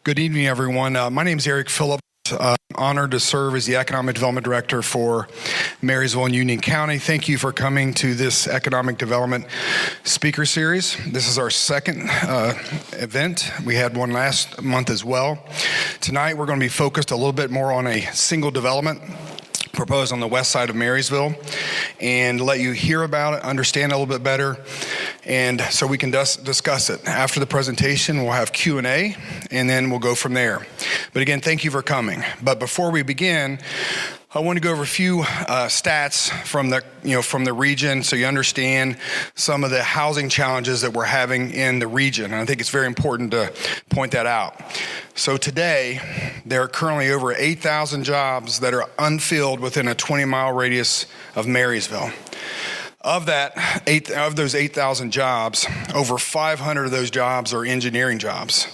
Good evening, everyone. My name is Eric Phillips. I'm honored to serve as the Economic Development Director for Marysville and Union County. Thank you for coming to this Economic Development Speaker Series. This is our second event. We had one last month as well. Tonight, we're going to be focused a little bit more on a single development proposed on the west side of Marysville and let you hear about it, understand it a little bit better, and so we can discuss it. After the presentation, we'll have Q&A, and then we'll go from there. But again, thank you for coming. But before we begin, I want to go over a few stats from the region so you understand some of the housing challenges that we're having in the region. And I think it's very important to point that out. So today, there are currently over 8,000 jobs that are unfilled within a 20-mile radius of Marysville. Of those 8,000 jobs, over 500 of those jobs are engineering jobs.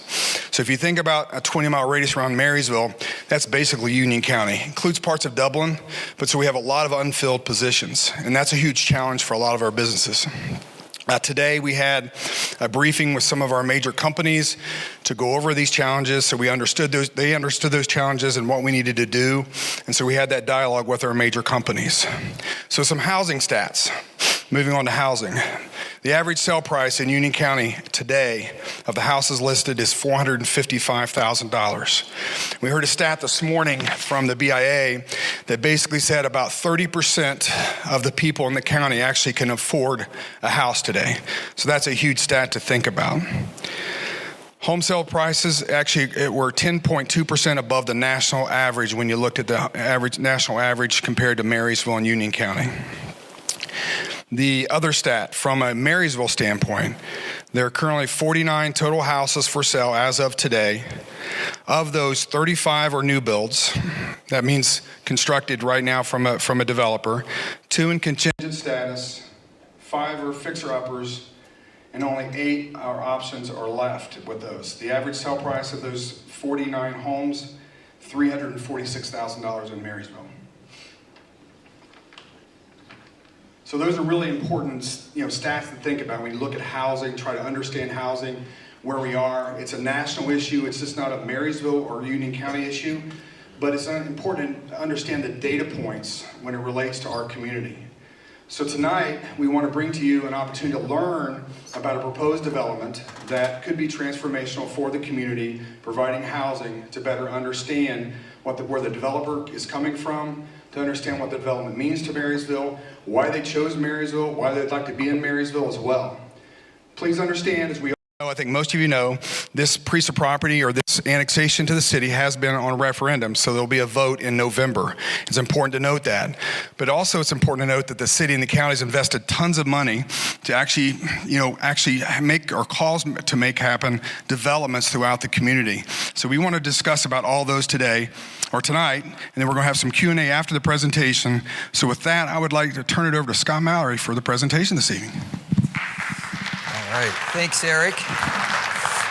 So if you think about a 20-mile radius around Marysville, that's basically Union County. It includes parts of Dublin, but so we have a lot of unfilled positions, and that's a huge challenge for a lot of our businesses. Today we had a briefing with some of our major companies to go over these challenges, so they understood those challenges and what we needed to do, and so we had that dialogue with our major companies. So some housing stats. Moving on to housing. The average sale price in Union County today of the houses listed is $455,000. We heard a stat this morning from the BIA that basically said about 30% of the people in the county actually can afford a house today. So that's a huge stat to think about. Home sale prices actually were 10.2% above the national average when you looked at the national average compared to Marysville and Union County. The other stat, from a Marysville standpoint, there are currently 49 total houses for sale as of today. Of those, 35 are new builds. That means constructed right now from a developer. 2 in contingent status, 5 are fixer-uppers, and only 8 options are left with those. The average sale price of those 49 homes, $346,000 in Marysville. So those are really important, stats to think about when you look at housing, try to understand housing, where we are. It's a national issue. It's just not a Marysville or Union County issue, but it's important to understand the data points when it relates to our community. So tonight, we want to bring to you an opportunity to learn about a proposed development that could be transformational for the community, providing housing to better understand where the developer is coming from, to understand what the development means to Marysville, why they chose Marysville, why they'd like to be in Marysville as well. Please understand, as we all know, I think most of you know, this piece of property or this annexation to the city has been on a referendum, so there'll be a vote in November. It's important to note that. But also it's important to note that the city and the county has invested tons of money to actually make or cause to make happen developments throughout the community. So we want to discuss about all those today, or tonight, and then we're going to have some Q&A after the presentation. So with that, I would like to turn it over to Scott Mallory for the presentation this evening. All right, thanks, Eric.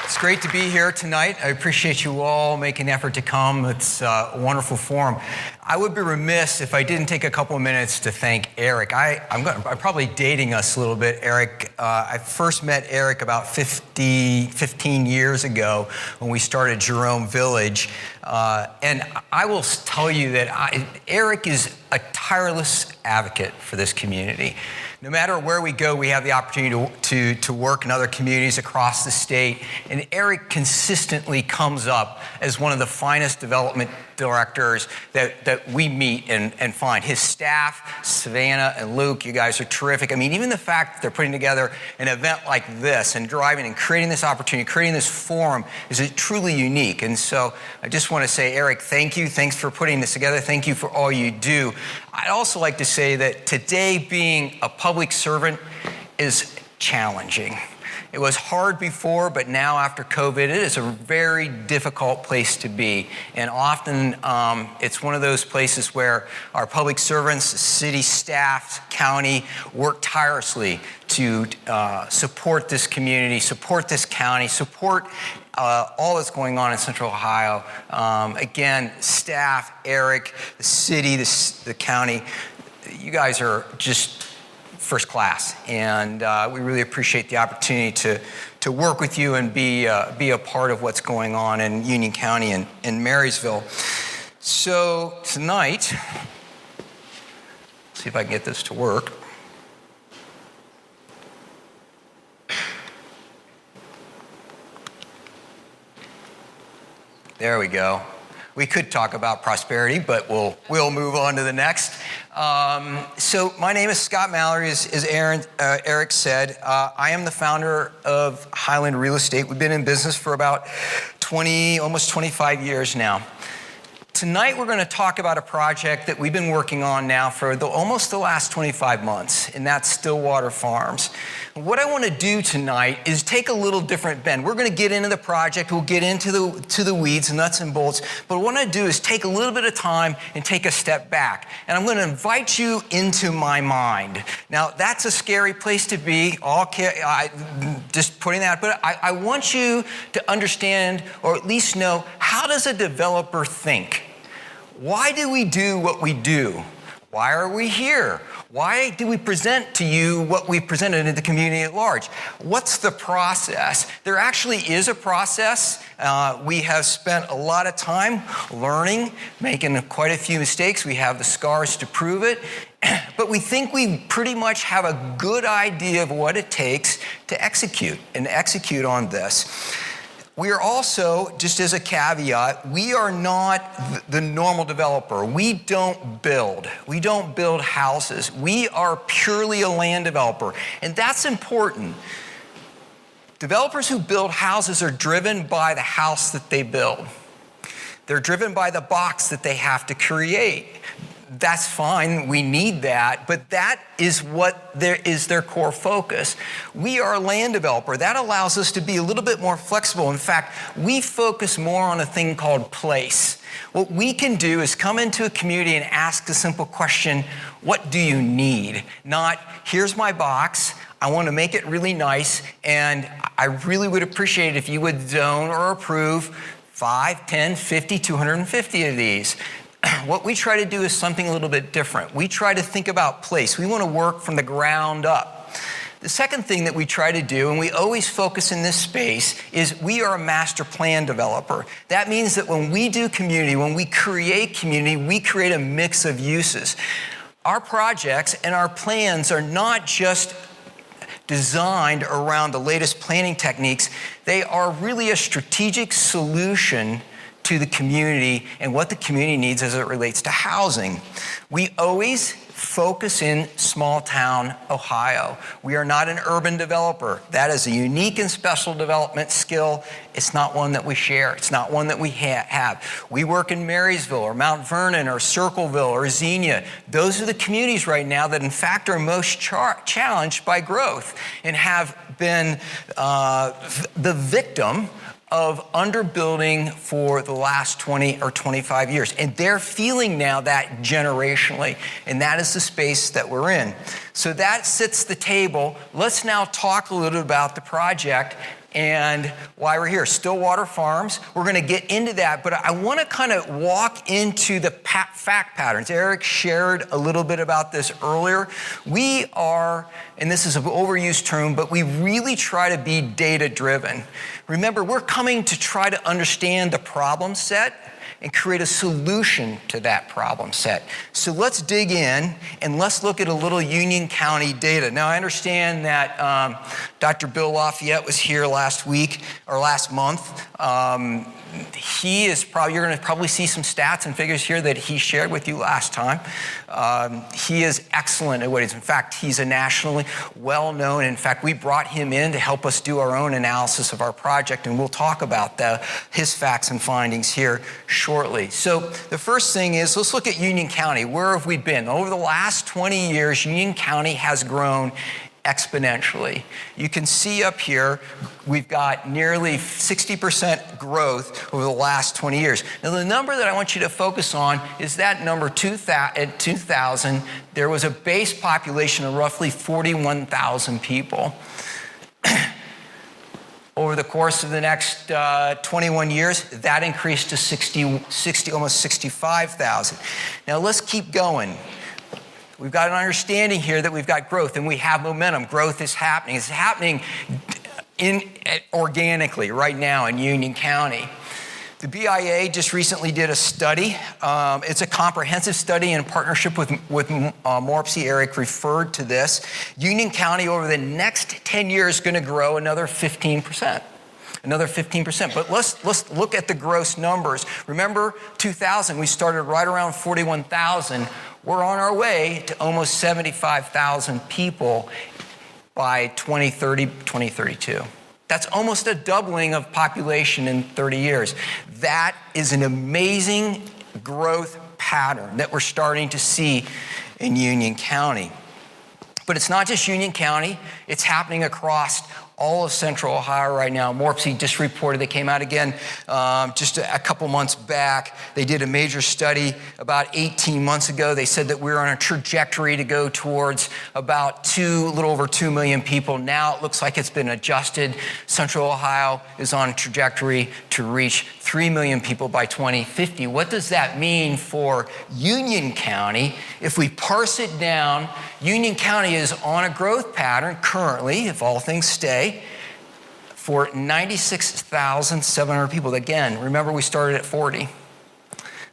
It's great to be here tonight. I appreciate you all making an effort to come. It's a wonderful forum. I would be remiss if I didn't take a couple of minutes to thank Eric. I'm probably dating us a little bit, Eric. I first met Eric about 15 years ago when we started Jerome Village. And I will tell you that Eric is a tireless advocate for this community. No matter where we go, we have the opportunity to work in other communities across the state. And Eric consistently comes up as one of the finest development directors that we meet and find. His staff, Savannah and Luke, you guys are terrific. I mean, even the fact that they're putting together an event like this and driving and creating this opportunity, creating this forum is truly unique. And so I just want to say, Eric, thank you. Thanks for putting this together. Thank you for all you do. I'd also like to say that today being a public servant is challenging. It was hard before, but now after COVID, it is a very difficult place to be. And often it's one of those places where our public servants, city staff, county work tirelessly to support this community, support this county, support all that's going on in Central Ohio. Again, staff, Eric, the city, the county, you guys are just first class, and we really appreciate the opportunity to work with you and be a part of what's going on in Union County and in Marysville. So tonight, see if I can get this to work. There we go. We could talk about prosperity, but we'll move on to the next. So my name is Scott Mallory, as Eric said. I am the founder of Highland Real Estate. We've been in business for about almost 25 years now. Tonight we're going to talk about a project that we've been working on now for almost the last 25 months, and that's Stillwater Farms. What I want to do tonight is take a little different bend. We're going to get into the project, we'll get into the weeds and nuts and bolts, but what I want to do is take a little bit of time and take a step back. And I'm going to invite you into my mind. Now, that's a scary place to be, just putting that, but I want you to understand, or at least know, how does a developer think? Why do we do what we do? Why are we here? Why do we present to you what we presented to the community at large? What's the process? There actually is a process. We have spent a lot of time learning, making quite a few mistakes. We have the scars to prove it. But we think we pretty much have a good idea of what it takes to execute on this. We are also, just as a caveat, we are not the normal developer. We don't build houses. We are purely a land developer, and that's important. Developers who build houses are driven by the house that they build. They're driven by the box that they have to create. That's fine, we need that, but that is their core focus. We are a land developer. That allows us to be a little bit more flexible. In fact, we focus more on a thing called place. What we can do is come into a community and ask the simple question, what do you need? Not, here's my box, I want to make it really nice, and I really would appreciate it if you would zone or approve 5, 10, 50, 250 of these. What we try to do is something a little bit different. We try to think about place. We want to work from the ground up. The second thing that we try to do, and we always focus in this space, is we are a master plan developer. That means that when we do community, when we create community, we create a mix of uses. Our projects and our plans are not just designed around the latest planning techniques. They are really a strategic solution to the community and what the community needs as it relates to housing. We always focus in small town Ohio. We are not an urban developer. That is a unique and special development skill. It's not one that we share. It's not one that we have. We work in Marysville or Mount Vernon or Circleville or Xenia. Those are the communities right now that in fact are most challenged by growth and have been the victim of underbuilding for the last 20 or 25 years. And they're feeling now that generationally, and that is the space that we're in. So that sets the table. Let's now talk a little about the project and why we're here. Stillwater Farms, we're gonna get into that, but I wanna kind of walk into the fact patterns. Eric shared a little bit about this earlier. We are, and this is an overused term, but we really try to be data-driven. Remember, we're coming to try to understand the problem set and create a solution to that problem set. So let's dig in and let's look at a little Union County data. Now I understand that Dr. Bill Lafayette was here last week or last month. You're going to probably see some stats and figures here that he shared with you last time. He is excellent at what he's, in fact, he's a nationally well-known. In fact, we brought him in to help us do our own analysis of our project, and we'll talk about his facts and findings here shortly. So the first thing is, let's look at Union County. Where have we been? Over the last 20 years, Union County has grown exponentially. You can see up here, we've got nearly 60% growth over the last 20 years. Now, the number that I want you to focus on is that number at 2000, there was a base population of roughly 41,000 people. Over the course of the next 21 years, that increased to almost 65,000. Now, let's keep going. We've got an understanding here that we've got growth and we have momentum. Growth is happening. It's happening organically right now in Union County. The BIA just recently did a study. It's a comprehensive study in partnership with Morpsey. Eric referred to this. Union County over the next 10 years is going to grow another 15%. Another 15%. But let's look at the gross numbers. Remember 2000, we started right around 41,000. We're on our way to almost 75,000 people by 2030, 2032. That's almost a doubling of population in 30 years. That is an amazing growth pattern that we're starting to see in Union County. But it's not just Union County, it's happening across all of Central Ohio right now. Morpsey just reported, they came out again just a couple months back. They did a major study about 18 months ago. They said that we're on a trajectory to go towards about a little over 2 million people. Now it looks like it's been adjusted. Central Ohio is on a trajectory to reach 3 million people by 2050. What does that mean for Union County? If we parse it down, Union County is on a growth pattern currently, if all things stay, for 96,700 people. Again, remember we started at 40.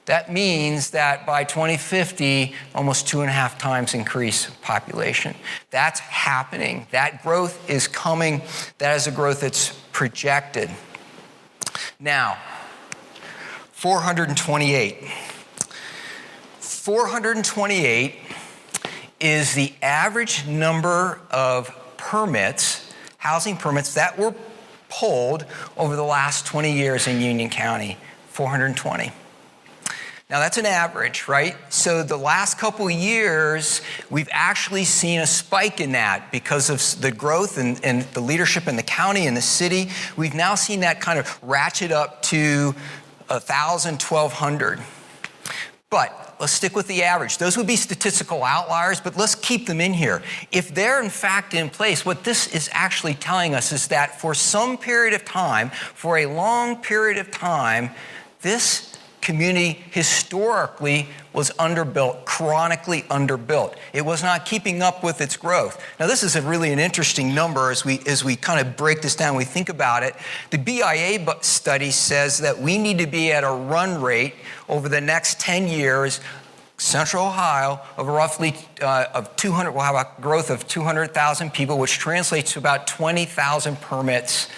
That means that by 2050, almost 2.5 times increase population. That's happening. That growth is coming. That is a growth that's projected. Now, 428. 428 is the average number of permits, housing permits that were pulled over the last 20 years in Union County. 420. Now that's an average, right? So the last couple of years, we've actually seen a spike in that because of the growth and the leadership in the county and the city. We've now seen that kind of ratchet up to 1,000, 1,200. But let's stick with the average. Those would be statistical outliers, but let's keep them in here. If they're in fact in place, what this is actually telling us is that for some period of time, for a long period of time, this community historically was underbuilt, chronically underbuilt. It was not keeping up with its growth. Now this is really an interesting number as we kind of break this down, we think about it. The BIA study says that we need to be at a run rate over the next 10 years, Central Ohio, of roughly of 200, we'll have a growth of 200,000 people, which translates to about 20,000 permits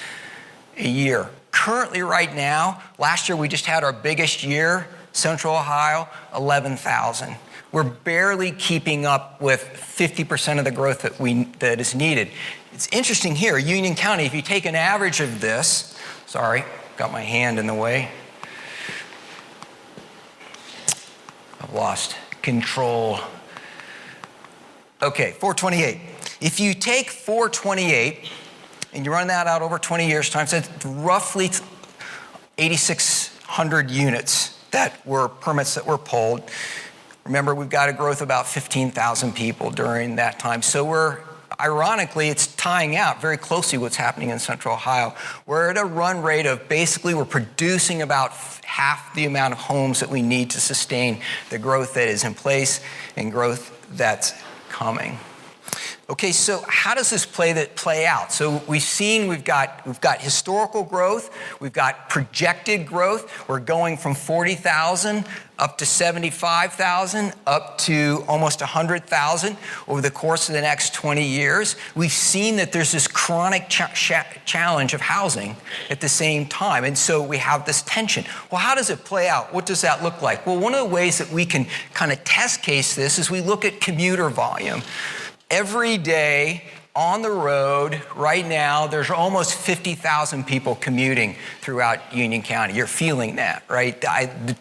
a year. Currently right now, last year we just had our biggest year, Central Ohio, 11,000. We're barely keeping up with 50% of the growth that is needed. It's interesting here, Union County, if you take an average of this, sorry, got my hand in the way. I've lost control. Okay, 428. If you take 428, and you run that out over 20 years time, so it's roughly 8,600 units that were permits that were pulled. Remember, we've got a growth of about 15,000 people during that time. So ironically, it's tying out very closely what's happening in Central Ohio. We're at a run rate of basically we're producing about half the amount of homes that we need to sustain the growth that is in place and growth that's coming. Okay, so how does this play out? So we've got historical growth, we've got projected growth. We're going from 40,000 up to 75,000, up to almost 100,000 over the course of the next 20 years. We've seen that there's this chronic challenge of housing at the same time, and so we have this tension. Well, how does it play out? What does that look like? Well, one of the ways that we can kind of test case this is we look at commuter volume. Every day on the road right now, there's almost 50,000 people commuting throughout Union County. You're feeling that, right?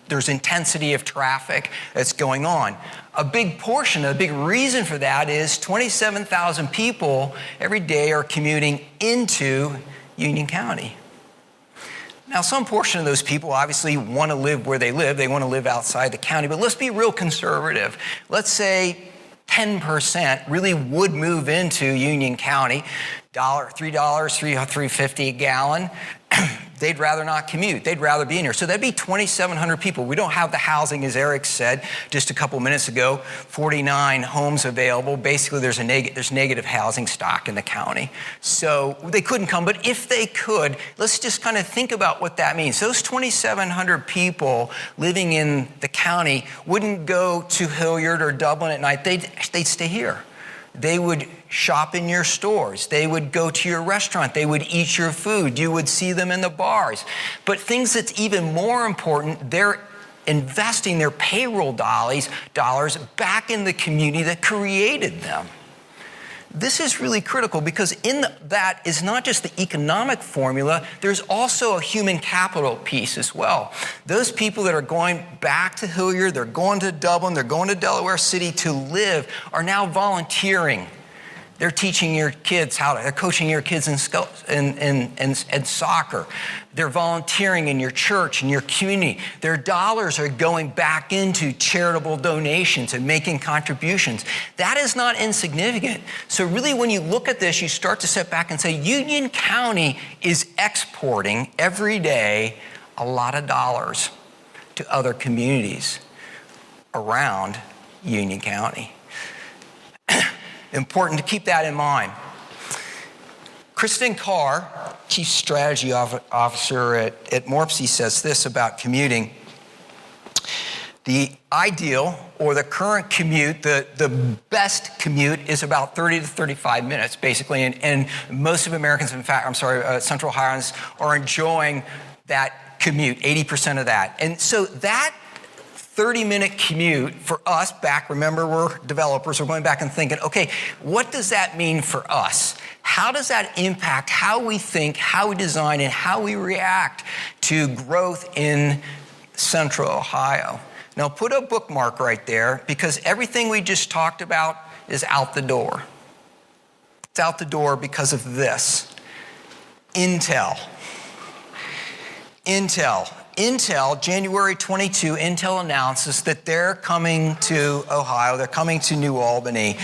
There's intensity of traffic that's going on. A big reason for that is 27,000 people every day are commuting into Union County. Now, some portion of those people obviously want to live where they live. They want to live outside the county, but let's be real conservative. Let's say 10% really would move into Union County, $3.50 a gallon. they'd rather not commute. They'd rather be in here. So that'd be 2,700 people. We don't have the housing, as Eric said just a couple minutes ago, 49 homes available. Basically, there's negative housing stock in the county. So they couldn't come, but if they could, let's just kind of think about what that means. Those 2,700 people living in the county wouldn't go to Hilliard or Dublin at night. They'd stay here. They would shop in your stores. They would go to your restaurant. They would eat your food. You would see them in the bars. But things that's even more important, they're investing their payroll dollars back in the community that created them. This is really critical because that is not just the economic formula, there's also a human capital piece as well. Those people that are going back to Hilliard, they're going to Dublin, they're going to Delaware City to live are now volunteering. They're teaching your kids they're coaching your kids in soccer. They're volunteering in your church, in your community. Their dollars are going back into charitable donations and making contributions. That is not insignificant. So really when you look at this, you start to sit back and say, Union County is exporting every day a lot of dollars to other communities around Union County. Important to keep that in mind. Kristen Carr, Chief Strategy Officer at Morpsey, says this about commuting. The ideal or the current commute, the best commute is about 30 to 35 minutes, basically. And most of Americans, Central Ohioans are enjoying that commute, 80% of that. And so that 30-minute commute for us remember, we're developers, we're going back and thinking, okay, what does that mean for us? How does that impact how we think, how we design, and how we react to growth in Central Ohio? Now, put a bookmark right there because everything we just talked about is out the door. It's out the door because of this. Intel, January 22, Intel announces that they're coming to Ohio, they're coming to New Albany.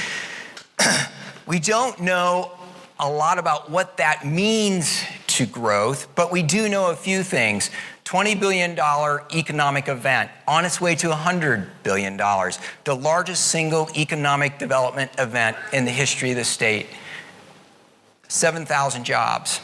We don't know a lot about what that means to growth, but we do know a few things. $20 billion economic event, on its way to $100 billion, the largest single economic development event in the history of the state. 7,000 jobs.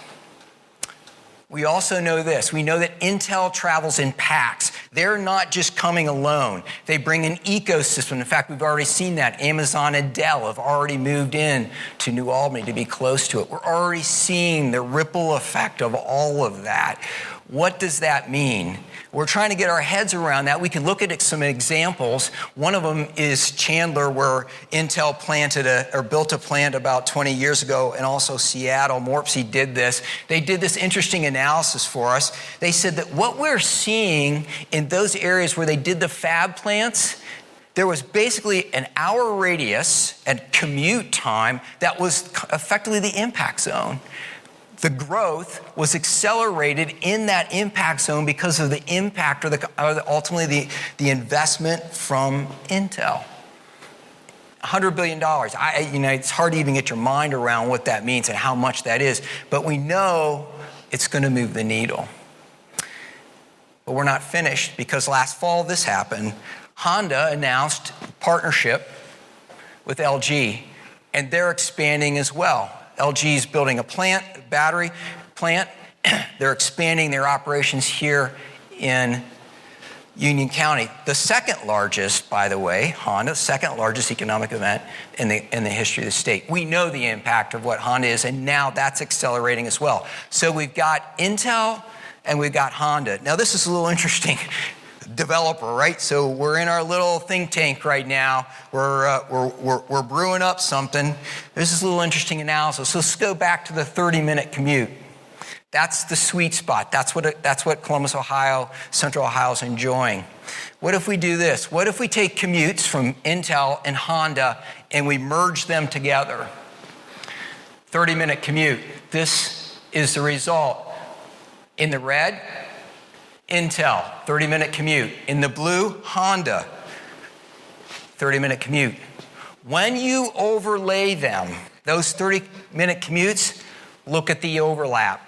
We also know this. We know that Intel travels in packs. They're not just coming alone. They bring an ecosystem. In fact, we've already seen that. Amazon and Dell have already moved in to New Albany to be close to it. We're already seeing the ripple effect of all of that. What does that mean? We're trying to get our heads around that. We can look at some examples. One of them is Chandler, where Intel built a plant about 20 years ago, and also Seattle. Morpsey did this. They did this interesting analysis for us. They said that what we're seeing in those areas where they did the fab plants, there was basically an hour radius and commute time that was effectively the impact zone. The growth was accelerated in that impact zone because of the impact or ultimately the investment from Intel. $100 billion. It's hard to even get your mind around what that means and how much that is, but we know it's going to move the needle. But we're not finished because last fall this happened. Honda announced partnership with LG, and they're expanding as well. LG is building a battery plant. They're expanding their operations here in Union County. The second largest, by the way, Honda, second largest economic event in the history of the state. We know the impact of what Honda is, and now that's accelerating as well. So we've got Intel and we've got Honda. Now this is a little interesting. Developer, right? So we're in our little think tank right now. We're brewing up something. This is a little interesting analysis. So let's go back to the 30-minute commute. That's the sweet spot. That's what Columbus, Ohio, Central Ohio is enjoying. What if we do this? What if we take commutes from Intel and Honda and we merge them together? 30-minute commute. This is the result. In the red, Intel, 30-minute commute. In the blue, Honda, 30-minute commute. When you overlay them, those 30-minute commutes, look at the overlap.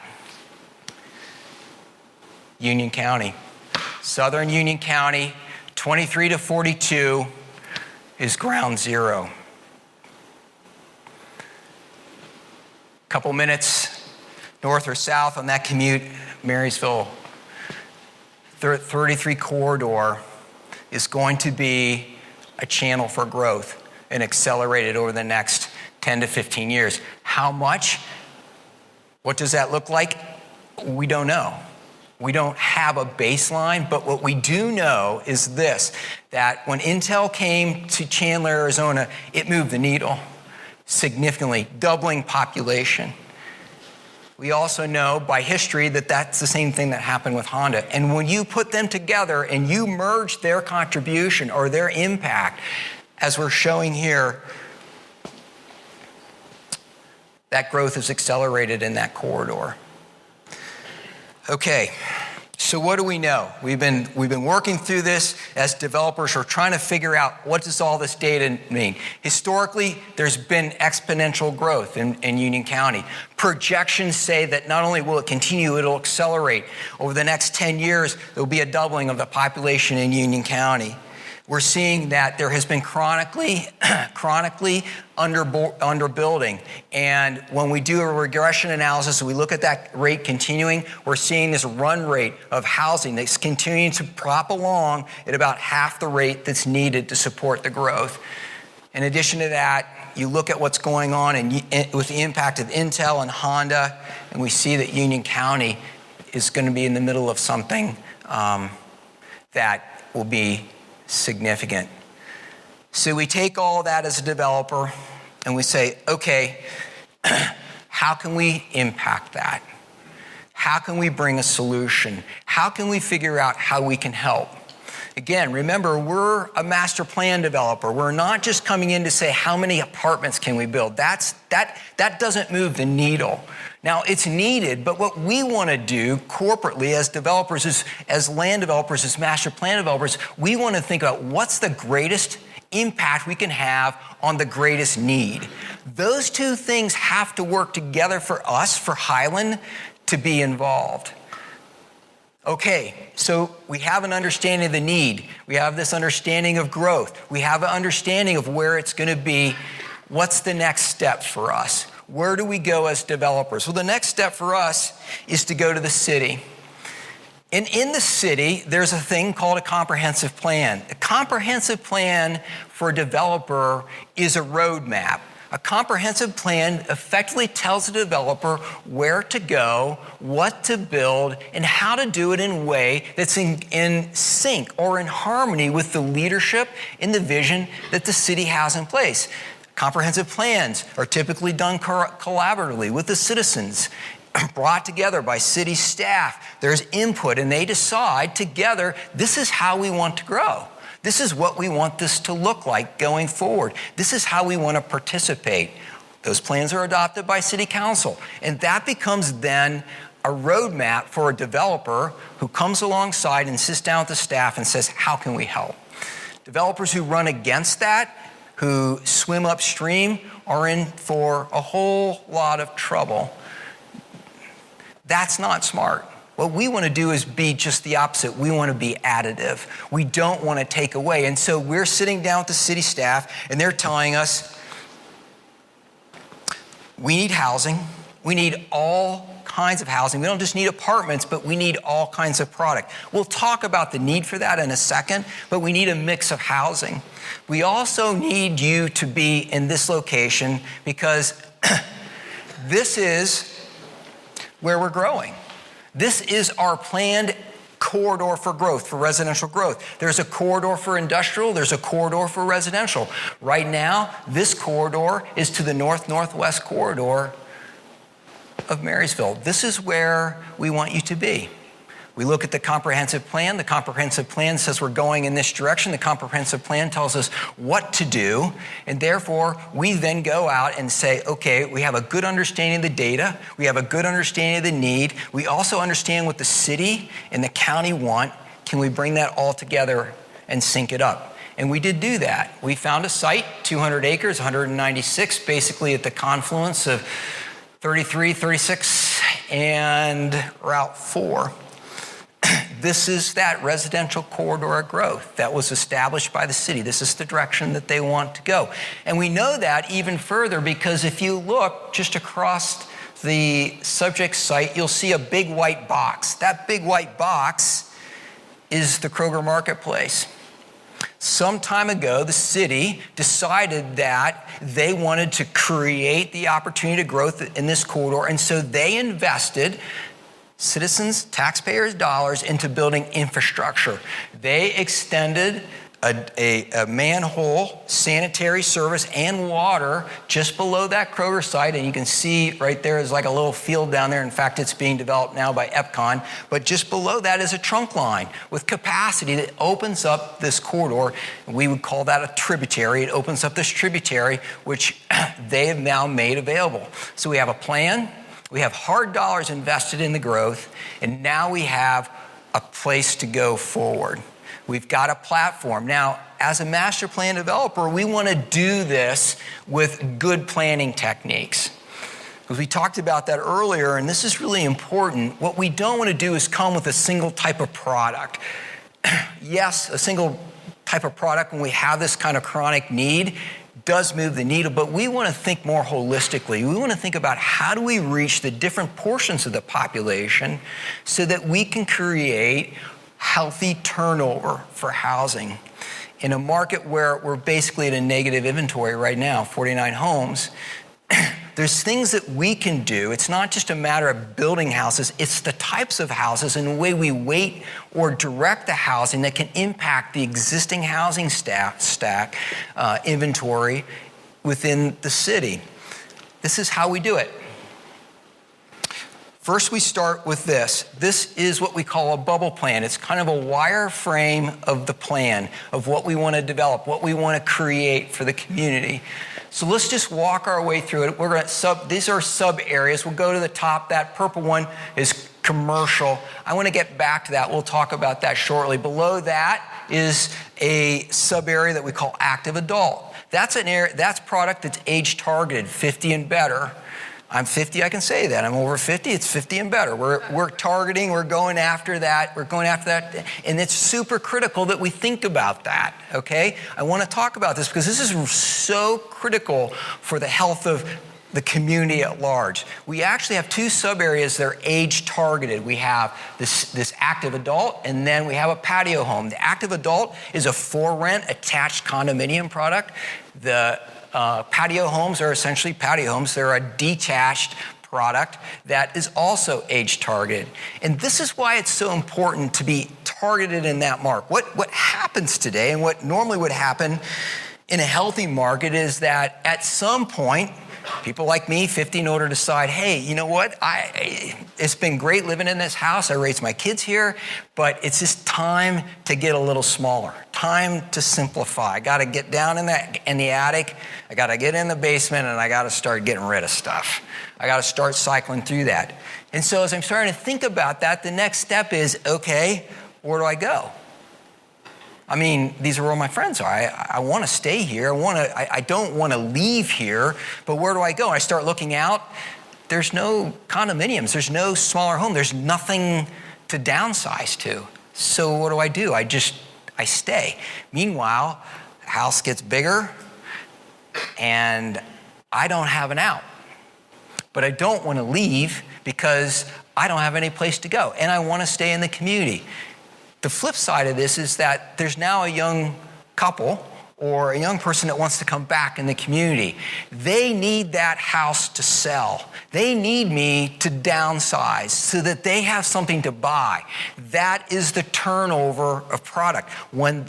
Union County. Southern Union County, 23 to 42 is ground zero. Couple minutes north or south on that commute, Marysville 33 corridor is going to be a channel for growth and accelerated over the next 10 to 15 years. How much? What does that look like? We don't know. We don't have a baseline, but what we do know is this, that when Intel came to Chandler, Arizona, it moved the needle significantly, doubling population. We also know by history that that's the same thing that happened with Honda. And when you put them together and you merge their contribution or their impact, as we're showing here, that growth is accelerated in that corridor. Okay, so what do we know? We've been working through this as developers. We're trying to figure out what does all this data mean. Historically, there's been exponential growth in Union County. Projections say that not only will it continue, it'll accelerate. Over the next 10 years, there'll be a doubling of the population in Union County. We're seeing that there has been chronically underbuilding. And when we do a regression analysis and we look at that rate continuing, we're seeing this run rate of housing that's continuing to prop along at about half the rate that's needed to support the growth. In addition to that, you look at what's going on with the impact of Intel and Honda, and we see that Union County is going to be in the middle of something that will be significant. So we take all that as a developer and we say, okay, how can we impact that? How can we bring a solution? How can we figure out how we can help? Again, remember, we're a master plan developer. We're not just coming in to say how many apartments can we build. That doesn't move the needle. Now, it's needed, but what we want to do corporately as developers, as land developers, as master plan developers, we want to think about what's the greatest impact we can have on the greatest need. Those two things have to work together for us, for Highland, to be involved. Okay, so we have an understanding of the need. We have this understanding of growth. We have an understanding of where it's going to be. What's the next step for us? Where do we go as developers? Well, the next step for us is to go to the city. And in the city, there's a thing called a comprehensive plan. A comprehensive plan for a developer is a roadmap. A comprehensive plan effectively tells the developer where to go, what to build, and how to do it in a way that's in sync or in harmony with the leadership and the vision that the city has in place. Comprehensive plans are typically done collaboratively with the citizens, brought together by city staff. There's input, and they decide together, this is how we want to grow. This is what we want this to look like going forward. This is how we want to participate. Those plans are adopted by city council, and that becomes then a roadmap for a developer who comes alongside and sits down with the staff and says, how can we help? Developers who run against that, who swim upstream, are in for a whole lot of trouble. That's not smart. What we want to do is be just the opposite. We want to be additive. We don't want to take away. And so we're sitting down with the city staff, and they're telling us, we need housing. We need all kinds of housing. We don't just need apartments, but we need all kinds of product. We'll talk about the need for that in a second, but we need a mix of housing. We also need you to be in this location because this is where we're growing. This is our planned corridor for growth, for residential growth. There's a corridor for industrial, there's a corridor for residential. Right now, this corridor is to the north-northwest corridor of Marysville. This is where we want you to be. We look at the comprehensive plan. The comprehensive plan says we're going in this direction. The comprehensive plan tells us what to do. And therefore, we then go out and say, okay, we have a good understanding of the data. We have a good understanding of the need. We also understand what the city and the county want. Can we bring that all together and sync it up? And we did do that. We found a site, 200 acres, 196, basically at the confluence of 33, 36, and Route 4. This is that residential corridor of growth that was established by the city. This is the direction that they want to go. And we know that even further because if you look just across the subject site, you'll see a big white box. That big white box is the Kroger Marketplace. Some time ago, the city decided that they wanted to create the opportunity to growth in this corridor, and so they invested citizens, taxpayers' dollars into building infrastructure. They extended a manhole, sanitary service, and water just below that Kroger site. And you can see right there is like a little field down there. In fact, it's being developed now by Epcon. But just below that is a trunk line with capacity that opens up this corridor. We would call that a tributary. It opens up this tributary, which they have now made available. So we have a plan. We have hard dollars invested in the growth. And now we have a place to go forward. We've got a platform. Now, as a master plan developer, we want to do this with good planning techniques. Because we talked about that earlier, and this is really important. What we don't want to do is come with a single type of product. Yes, a single type of product when we have this kind of chronic need does move the needle, but we want to think more holistically. We want to think about how do we reach the different portions of the population so that we can create healthy turnover for housing. In a market where we're basically at a negative inventory right now, 49 homes, there's things that we can do. It's not just a matter of building houses, it's the types of houses and the way we weight or direct the housing that can impact the existing housing stack inventory within the city. This is how we do it. First, we start with this. This is what we call a bubble plan. It's kind of a wireframe of the plan of what we want to develop, what we want to create for the community. So let's just walk our way through it. We're going to these are sub areas. We'll go to the top. That purple one is commercial. I want to get back to that. We'll talk about that shortly. Below that is a sub area that we call active adult. That's an area, that's product that's age targeted, 50 and better. I'm 50, I can say that. I'm over 50, it's 50 and better. We're targeting, we're going after that, and it's super critical that we think about that, okay? I want to talk about this because this is so critical for the health of the community at large. We actually have two sub-areas that are age targeted. We have this active adult, and then we have a patio home. The active adult is a for-rent attached condominium product. The patio homes are essentially patio homes. They're a detached product that is also age targeted. And this is why it's so important to be targeted in that market. What happens today and what normally would happen in a healthy market is that at some point, people like me, 50 and older, decide, hey, you know what? It's been great living in this house. I raised my kids here, but it's just time to get a little smaller. Time to simplify. I got to get down in the attic. I got to get in the basement, and I got to start getting rid of stuff. I got to start cycling through that. And so as I'm starting to think about that, the next step is, okay, where do I go? I mean, these are where my friends are. I want to stay here. I don't want to leave here, but where do I go? I start looking out. There's no condominiums. There's no smaller home. There's nothing to downsize to. So what do? I stay. Meanwhile, the house gets bigger and I don't have an out. But I don't want to leave because I don't have any place to go and I want to stay in the community. The flip side of this is that there's now a young couple or a young person that wants to come back in the community. They need that house to sell. They need me to downsize so that they have something to buy. That is the turnover of product. When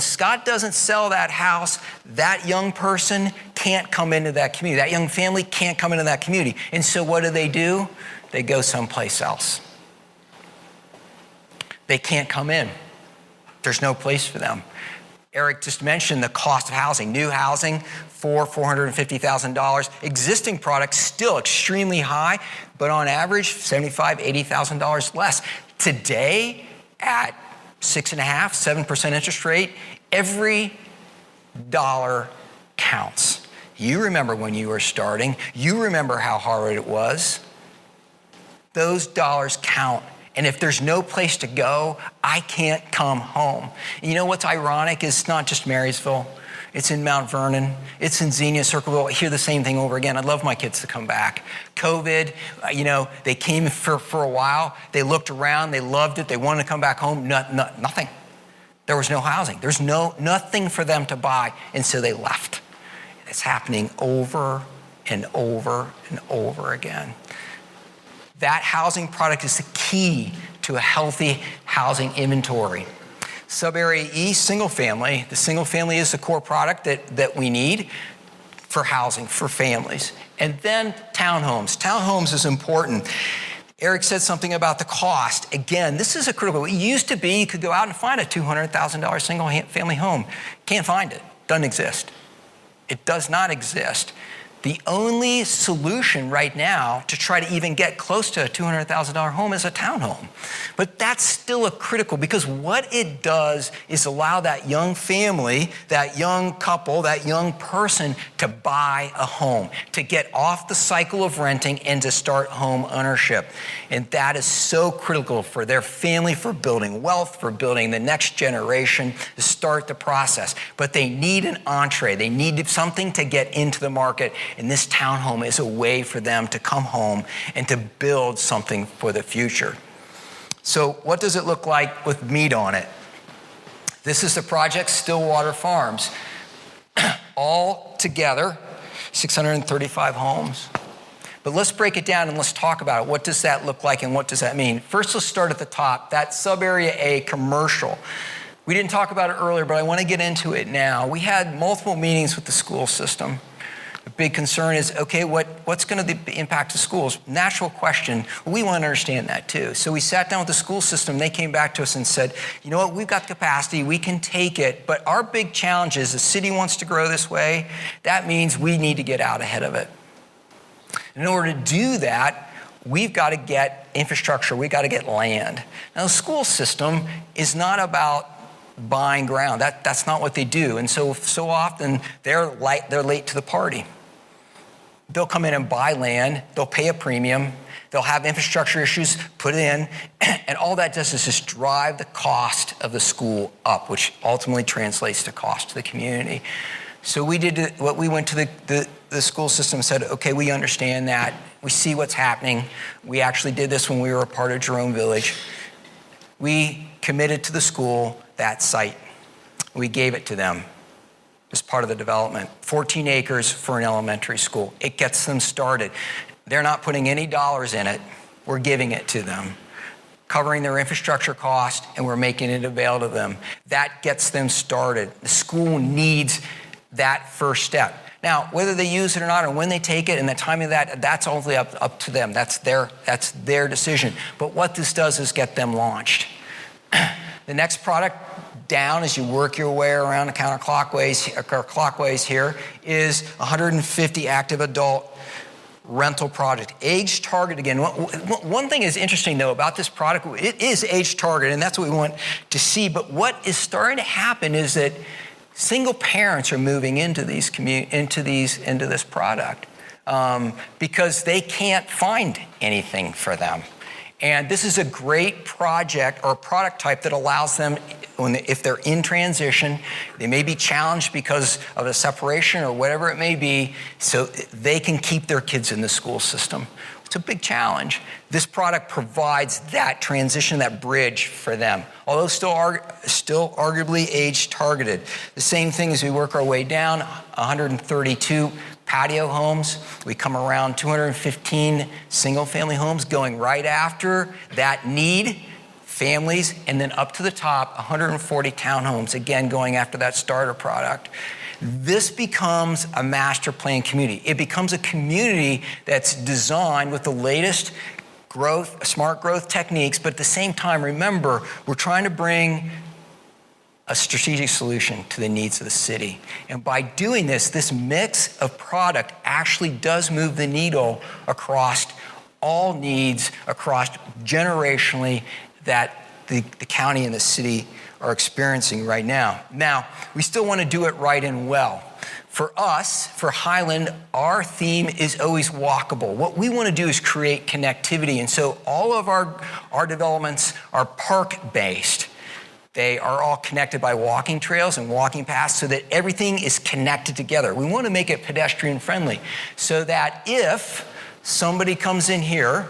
Scott doesn't sell that house, that young person can't come into that community. That young family can't come into that community. And so what do? They go someplace else. They can't come in. There's no place for them. Eric just mentioned the cost of housing. New housing, $450,000. Existing products still extremely high, but on average, $75,000, $80,000 less. Today, at 6.5%, 7% interest rate, every dollar counts. You remember when you were starting. You remember how hard it was. Those dollars count. And if there's no place to go, I can't come home. And you know what's ironic is it's not just Marysville. It's in Mount Vernon. It's in Xenia, Circleville. I hear the same thing over again. I'd love my kids to come back. COVID, they came for a while. They looked around. They loved it. They wanted to come back home. Nothing. There was no housing. There's nothing for them to buy. And so they left. It's happening over and over and over again. That housing product is the key to a healthy housing inventory. Sub-area E, single family. The single family is the core product that we need for housing, for families. And then townhomes. Townhomes is important. Eric said something about the cost. Again, this is a critical. It used to be you could go out and find a $200,000 single family home. Can't find it. Doesn't exist. It does not exist. The only solution right now to try to even get close to a $200,000 home is a townhome. But that's still a critical, because what it does is allow that young family, that young couple, that young person to buy a home, to get off the cycle of renting and to start home ownership. And that is so critical for their family, for building wealth, for building the next generation, to start the process. But they need an entree. They need something to get into the market. And this townhome is a way for them to come home and to build something for the future. So what does it look like with meat on it? This is the project Stillwater Farms. All together, 635 homes. But let's break it down and let's talk about it. What does that look like and what does that mean? First, let's start at the top. That sub-area A, commercial. We didn't talk about it earlier, but I want to get into it now. We had multiple meetings with the school system. The big concern is, okay, what's going to impact the schools? Natural question. We want to understand that too. So we sat down with the school system. They came back to us and said, you know what, we've got the capacity. We can take it. But our big challenge is the city wants to grow this way. That means we need to get out ahead of it. In order to do that, we've got to get infrastructure. We've got to get land. Now, the school system is not about buying ground. That's not what they do. And so often they're late to the party. They'll come in and buy land. They'll pay a premium. They'll have infrastructure issues, put it in, and all that does is just drive the cost of the school up, which ultimately translates to cost to the community. So we went to the school system and said, okay, we understand that. We see what's happening. We actually did this when we were a part of Jerome Village. We committed to the school that site. We gave it to them as part of the development. 14 acres for an elementary school. It gets them started. They're not putting any dollars in it. We're giving it to them, covering their infrastructure cost, and we're making it available to them. That gets them started. The school needs that first step. Now, whether they use it or not, or when they take it, and the timing of that, that's only up to them. That's their decision. But what this does is get them launched. The next product down, as you work your way around the counterclockwise here, is 150 active adult rental project. Age target, again, one thing is interesting though about this product, it is age target, and that's what we want to see. But what is starting to happen is that single parents are moving into this product because they can't find anything for them. And this is a great project or product type that allows them, if they're in transition, they may be challenged because of a separation or whatever it may be, so they can keep their kids in the school system. It's a big challenge. This product provides that transition, that bridge for them, although still arguably age targeted. The same thing as we work our way down, 132 patio homes. We come around 215 single-family homes going right after that need, families, and then up to the top, 140 townhomes, again going after that starter product. This becomes a master plan community. It becomes a community that's designed with the latest growth, smart growth techniques, but at the same time, remember, we're trying to bring a strategic solution to the needs of the city. And by doing this mix of product actually does move the needle across all needs, across generationally, that the county and the city are experiencing right now. Now, we still want to do it right and well. For us, for Highland, our theme is always walkable. What we want to do is create connectivity. And so all of our developments are park-based. They are all connected by walking trails and walking paths so that everything is connected together. We want to make it pedestrian friendly so that if somebody comes in here,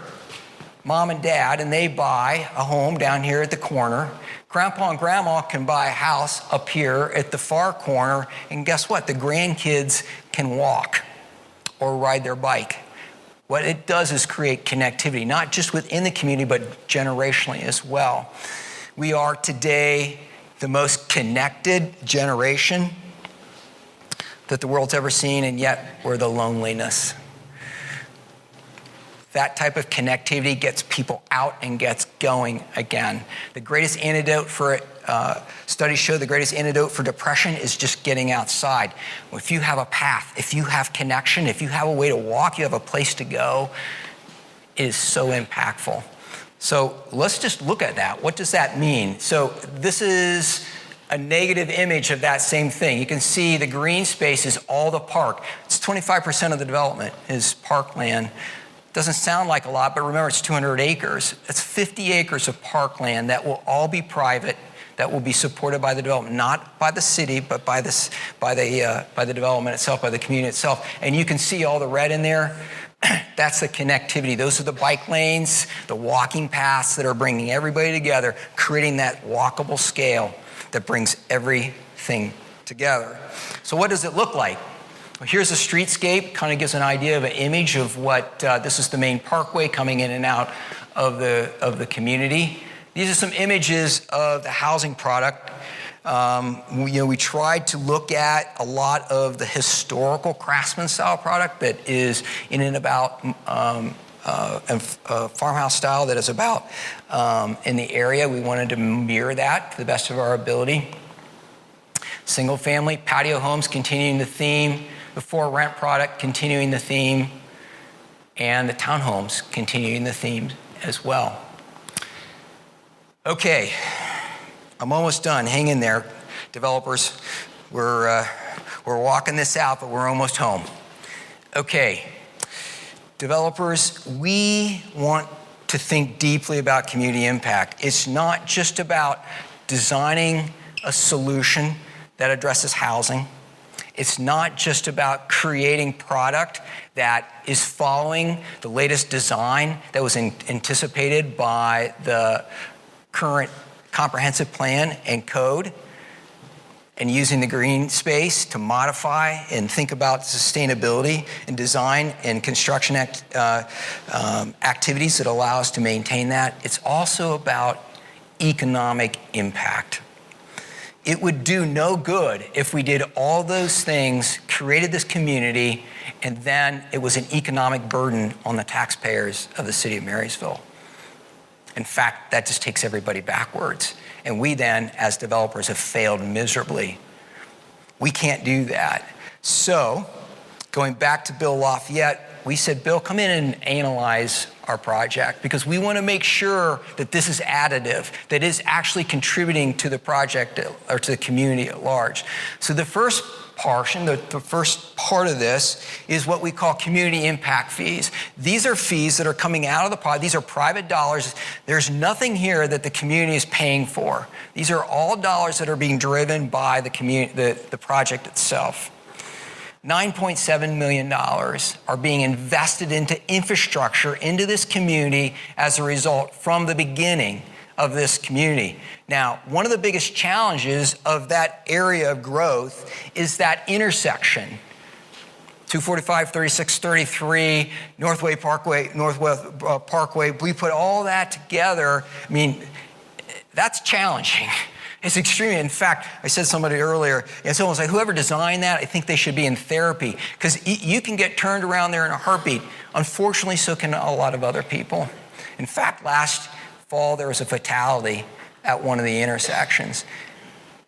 mom and dad, and they buy a home down here at the corner, grandpa and grandma can buy a house up here at the far corner, and guess what? The grandkids can walk or ride their bike. What it does is create connectivity, not just within the community, but generationally as well. We are today the most connected generation that the world's ever seen, and yet we're the loneliness. That type of connectivity gets people out and gets going again. The greatest antidote for it, studies show the greatest antidote for depression is just getting outside. If you have a path, if you have connection, if you have a way to walk, you have a place to go, it is so impactful. So let's just look at that. What does that mean? So this is a negative image of that same thing. You can see the green space is all the park. It's 25% of the development is parkland. Doesn't sound like a lot, but remember it's 200 acres. That's 50 acres of parkland that will all be private, that will be supported by the development, not by the city, but by the development itself, by the community itself. And you can see all the red in there. That's the connectivity. Those are the bike lanes, the walking paths that are bringing everybody together, creating that walkable scale that brings everything together. So what does it look like? Well, here's a streetscape, kind of gives an idea of an image of what, this is the main parkway coming in and out of the community. These are some images of the housing product. We tried to look at a lot of the historical craftsman style product that is in and about farmhouse style that is about in the area. We wanted to mirror that to the best of our ability. Single family, patio homes continuing the theme, the for rent product continuing the theme, and the townhomes continuing the theme as well. Okay. I'm almost done. Hang in there, developers. We're walking this out, but we're almost home. Okay, developers, we want to think deeply about community impact. It's not just about designing a solution that addresses housing. It's not just about creating product that is following the latest design that was anticipated by the current comprehensive plan and code, and using the green space to modify and think about sustainability and design and construction activities that allow us to maintain that. It's also about economic impact. It would do no good if we did all those things, created this community, and then it was an economic burden on the taxpayers of the city of Marysville. In fact, that just takes everybody backwards. And we then, as developers, have failed miserably. We can't do that. So, going back to Bill Lafayette, we said, Bill, come in and analyze our project because we want to make sure that this is additive, that is actually contributing to the project or to the community at large. So the first portion, the first part of this is what we call community impact fees. These are fees that are coming out of the pot. These are private dollars. There's nothing here that the community is paying for. These are all dollars that are being driven by the community, the project itself. $9.7 million are being invested into infrastructure, into this community as a result from the beginning of this community. Now, one of the biggest challenges of that area of growth is that intersection. 245, 36, 33, Northwest Parkway, we put all that together. I mean, that's challenging. It's extreme. In fact, I said to somebody earlier, someone was like, whoever designed that, I think they should be in therapy because you can get turned around there in a heartbeat. Unfortunately, so can a lot of other people. In fact, last fall, there was a fatality at one of the intersections.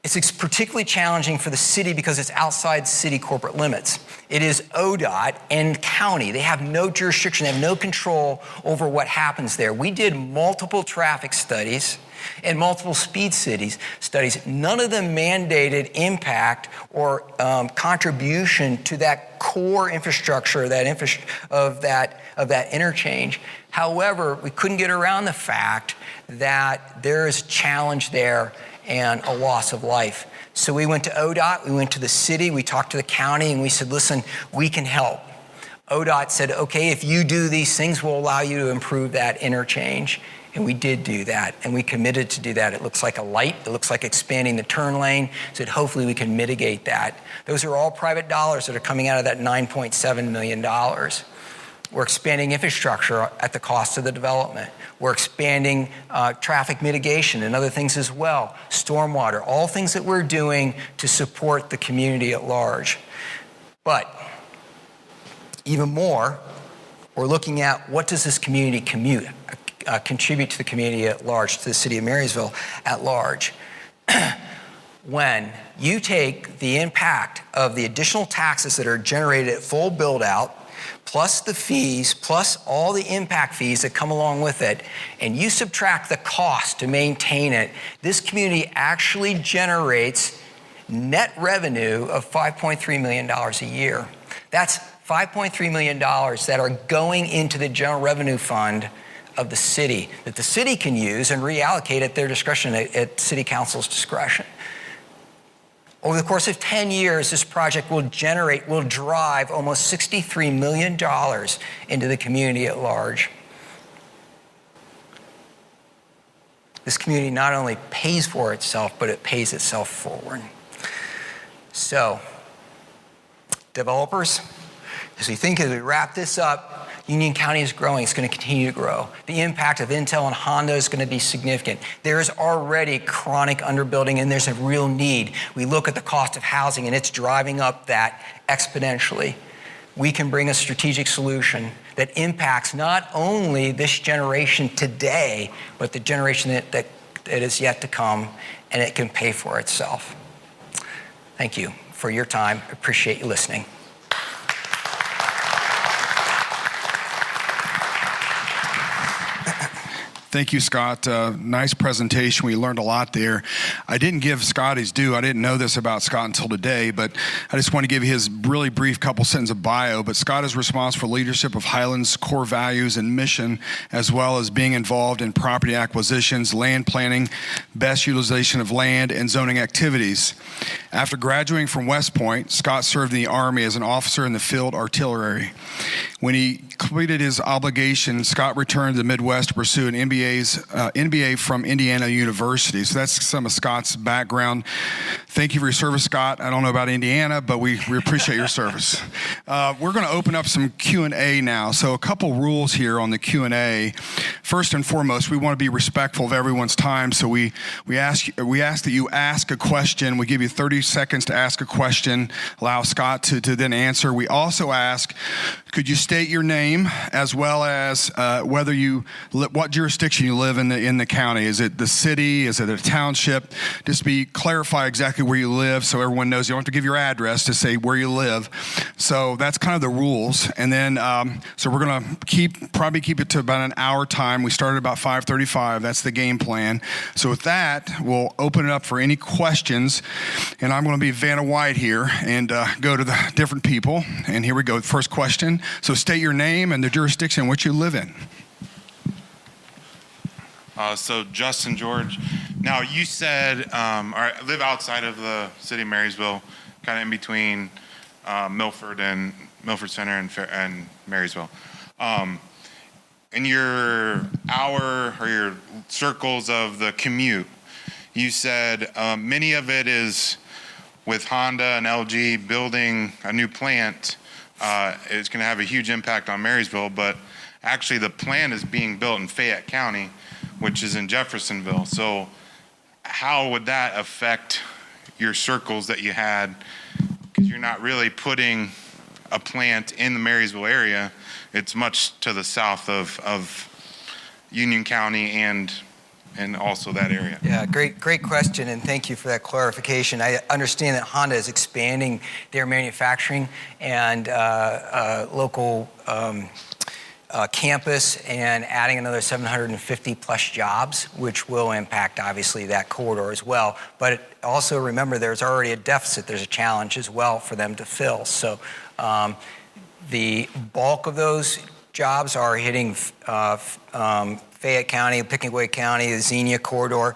It's particularly challenging for the city because it's outside city corporate limits. It is ODOT and county. They have no jurisdiction, they have no control over what happens there. We did multiple traffic studies and multiple speed studies. None of them mandated impact or contribution to that core infrastructure of that interchange. However, we couldn't get around the fact that there is challenge there and a loss of life. So we went to ODOT, we went to the city, we talked to the county, and we said, listen, we can help. ODOT said, okay, if you do these things, we'll allow you to improve that interchange. And we did do that, and we committed to do that. It looks like a light, it looks like expanding the turn lane, so that hopefully we can mitigate that. Those are all private dollars that are coming out of that $9.7 million. We're expanding infrastructure at the cost of the development. We're expanding traffic mitigation and other things as well, stormwater, all things that we're doing to support the community at large. But even more, we're looking at what does this community contribute to the community at large, to the city of Marysville at large. When you take the impact of the additional taxes that are generated at full build out, plus the fees, plus all the impact fees that come along with it, and you subtract the cost to maintain it, this community actually generates net revenue of $5.3 million a year. That's $5.3 million that are going into the general revenue fund of the city, that the city can use and reallocate at their discretion, at city council's discretion. Over the course of 10 years, this project will drive almost $63 million into the community at large. This community not only pays for itself, but it pays itself forward. So, developers, as we wrap this up, Union County is growing. It's going to continue to grow. The impact of Intel and Honda is going to be significant. There is already chronic underbuilding, and there's a real need. We look at the cost of housing, and it's driving up that exponentially. We can bring a strategic solution that impacts not only this generation today, but the generation that is yet to come, and it can pay for itself. Thank you for your time. I appreciate you listening. Thank you, Scott. Nice presentation. We learned a lot there. I didn't give Scott his due. I didn't know this about Scott until today, but I just want to give his really brief couple sentences of bio. But Scott is responsible for leadership of Highland's core values and mission, as well as being involved in property acquisitions, land planning, best utilization of land, and zoning activities. After graduating from West Point, Scott served in the Army as an officer in the field artillery. When he completed his obligation, Scott returned to the Midwest to pursue an MBA from Indiana University. So that's some of Scott's background. Thank you for your service, Scott. I don't know about Indiana, but we appreciate your service. We're going to open up some Q&A now. So a couple rules here on the Q&A. First and foremost, we want to be respectful of everyone's time. So we ask that you ask a question. We give you 30 seconds to ask a question. Allow Scott to then answer. We also ask, could you state your name as well as what jurisdiction you live in the county? Is it the city? Is it a township? Just clarify exactly where you live so everyone knows. You don't have to give your address to say where you live. So that's kind of the rules. And then so we're going to probably keep it to about an hour time. We started about 5:35. That's the game plan. So with that, we'll open it up for any questions. And I'm going to be Vanna White here and go to the different people. And here we go. First question. So state your name and the jurisdiction in which you live in. So Justin George. Now you said, I live outside of the city of Marysville, kind of in between Milford Center and Marysville. In your hour or your circles of the commute, you said many of it is with Honda and LG building a new plant. It's going to have a huge impact on Marysville, but actually the plant is being built in Fayette County, which is in Jeffersonville. So how would that affect your circles that you had? Because you're not really putting a plant in the Marysville area. It's much to the south of Union County and and also that area? Yeah, great question, and thank you for that clarification. I understand that Honda is expanding their manufacturing and local campus and adding another 750 plus jobs, which will impact obviously that corridor as well. But also remember, there's already a deficit. There's a challenge as well for them to fill. So the bulk of those jobs are hitting Fayette County, Pickaway County, the Xenia corridor,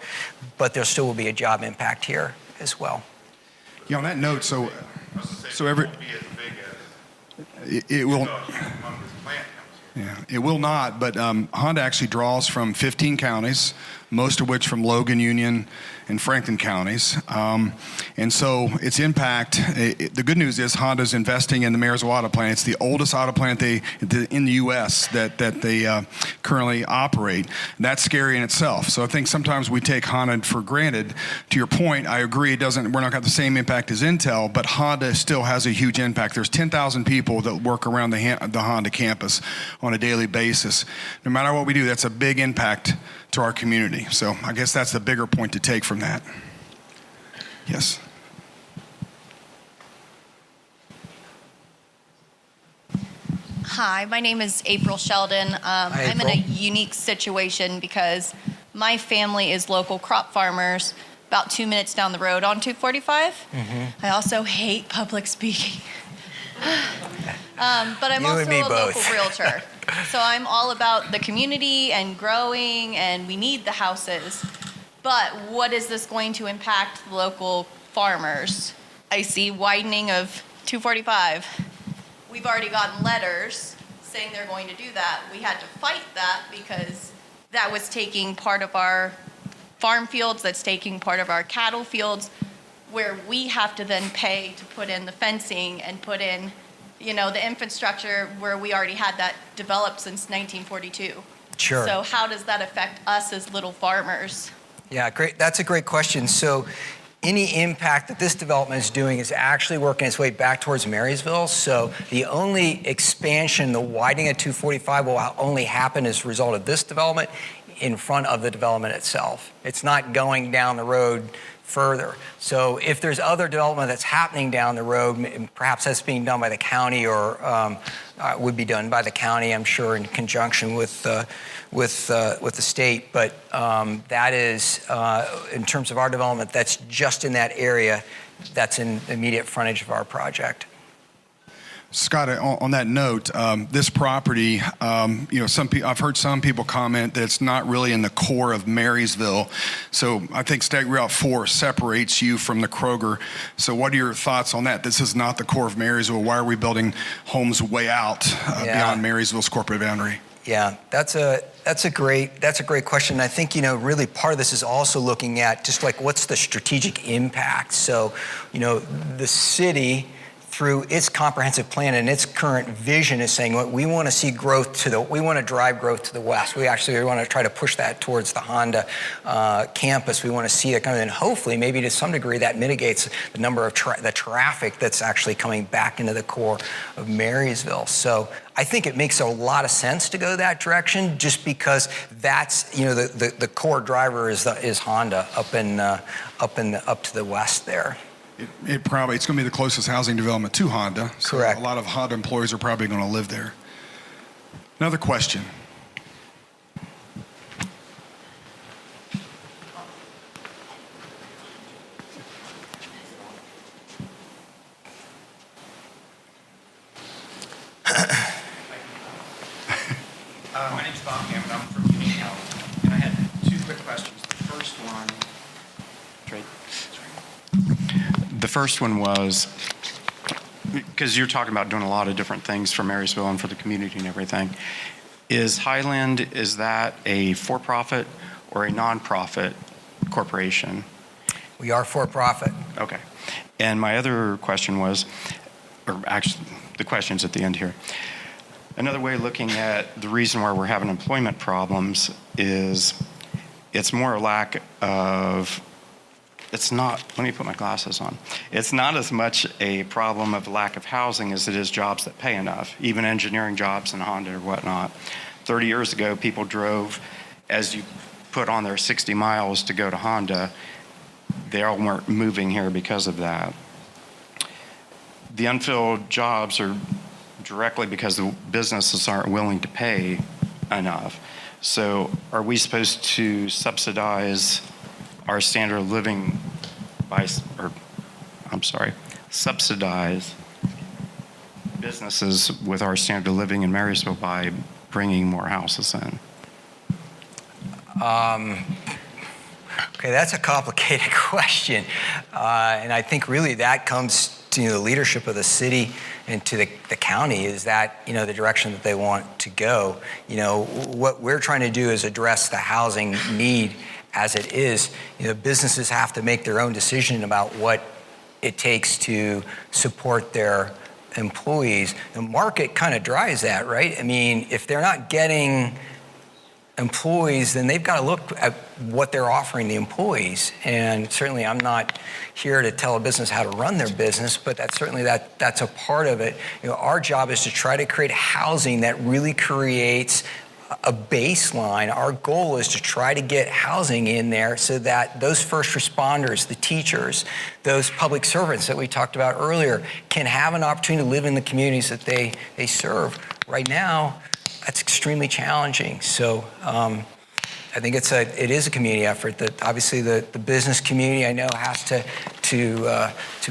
but there still will be a job impact here as well. Yeah, on that note, so every Won't be as big as it will. humongous plant comes here. Yeah, it will not, but Honda actually draws from 15 counties, most of which from Logan, Union, and Franklin counties. And so its impact, the good news is Honda's investing in the Marysville auto plant. It's the oldest auto plant in the U.S. that they currently operate. And that's scary in itself. So I think sometimes we take Honda for granted. To your point, I agree, we're not got the same impact as Intel, but Honda still has a huge impact. There's 10,000 people that work around the Honda campus on a daily basis. No matter what we do, that's a big impact to our community. So I guess that's the bigger point to take from that. Yes. Hi, my name is April Sheldon. Hi, I'm in a April. unique situation because my family is local crop farmers about 2 minutes down the road on 245. I also hate public speaking. But I'm You also and me a both. local realtor. So I'm all about the community and growing, and we need the houses. But what is this going to impact the local farmers? I see widening of 245. We've already gotten letters saying they're going to do that. We had to fight that because that was taking part of our farm fields, that's taking part of our cattle fields, where we have to then pay to put in the fencing and put in, the infrastructure where we already had that developed since 1942. Sure. So how does that affect us as little farmers? Yeah, great. That's a great question. So any impact that this development is doing is actually working its way back towards Marysville. So the only expansion, the widening of 245 will only happen as a result of this development in front of the development itself. It's not going down the road further. So if there's other development that's happening down the road, perhaps that's being done by the county or would be done by the county, I'm sure, in conjunction with the state. But that is, in terms of our development, that's just in that area that's in immediate frontage of our project. Scott, on that note, this property, I've heard some people comment that it's not really in the core of Marysville. So I think State Route 4 separates you from the Kroger. So what are your thoughts on that? This is not the core of Marysville. Why are we building homes way out beyond Marysville's corporate boundary? Yeah, that's a great question. I think, really part of this is also looking at just like what's the strategic impact. So, the city, through its comprehensive plan and its current vision, is saying, what we want to see we want to drive growth to the west. We want to try to push that towards the Honda campus. We want to see it coming in. Hopefully, maybe to some degree, that mitigates the number of the traffic that's actually coming back into the core of Marysville. So I think it makes a lot of sense to go that direction, just because that's, the core driver is Honda up to the west there. It's going to be the closest housing development to Honda. So Correct. A lot of Honda employees are probably going to live there. Another question. My name's Bob Hammond. I'm from Union County, and I had two quick questions. The first one was, because you're talking about doing a lot of different things for Marysville and for the community and everything, is Highland, is that a for-profit or a non-profit corporation? We are for-profit. Okay. And my other question was, or actually the question's at the end here. Another way of looking at the reason why we're having employment problems is it's more a lack of, let me put my glasses on. It's not as much a problem of lack of housing as it is jobs that pay enough, even engineering jobs in Honda or whatnot. 30 years ago, people drove, as you put on their 60 miles to go to Honda, they all weren't moving here because of that. The unfilled jobs are directly because the businesses aren't willing to pay enough. So are we supposed to subsidize our standard of living subsidize businesses with our standard of living in Marysville by bringing more houses in? Okay, that's a complicated question. And I think really that comes to the leadership of the city and to the county. Is that, the direction that they want to go? What we're trying to do is address the housing need as it is. Businesses have to make their own decision about what it takes to support their employees. The market kind of drives that, right? I mean, if they're not getting employees, then they've got to look at what they're offering the employees. And certainly I'm not here to tell a business how to run their business, but that's a part of it. Our job is to try to create housing that really creates a baseline. Our goal is to try to get housing in there so that those first responders, the teachers, those public servants that we talked about earlier can have an opportunity to live in the communities that they serve. Right now, that's extremely challenging. So I think it is a community effort that obviously the business community I know has to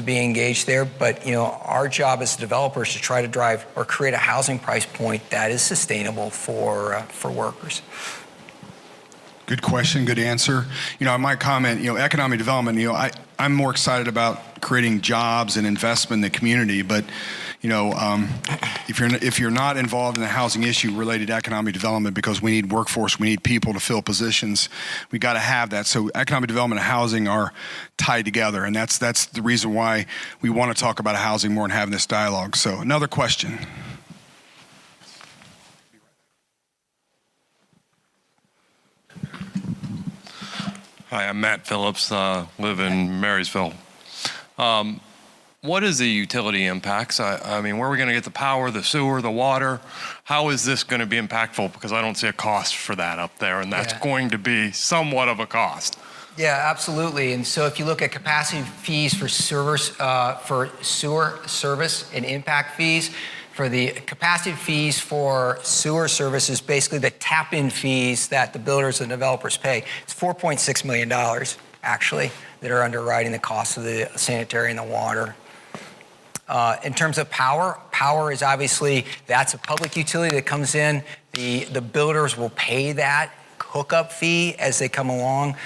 be engaged there. But our job as developers to try to drive or create a housing price point that is sustainable for workers. Good question, good answer. I might comment, economic development, I'm more excited about creating jobs and investment in the community, but if you're not involved in the housing issue related to economic development, because we need workforce, we need people to fill positions, we got to have that. So economic development and housing are tied together, and that's the reason why we want to talk about housing more and having this dialogue. So another question. Hi, I'm Matt Phillips, live in Marysville. What is the utility impacts? I mean, where are we going to get the power, the sewer, the water? How is this going to be impactful? Because I don't see a cost for that up there, and that's going to be somewhat of a cost. Yeah, absolutely. And so if you look at capacity fees for servers, for sewer service and impact fees, for the capacity fees for sewer services, basically the tap-in fees that the builders and developers pay. It's $4.6 million, actually, that are underwriting the cost of the sanitary and the water. In terms of power is obviously, that's a public utility that comes in. The builders will pay that hookup fee as they come along.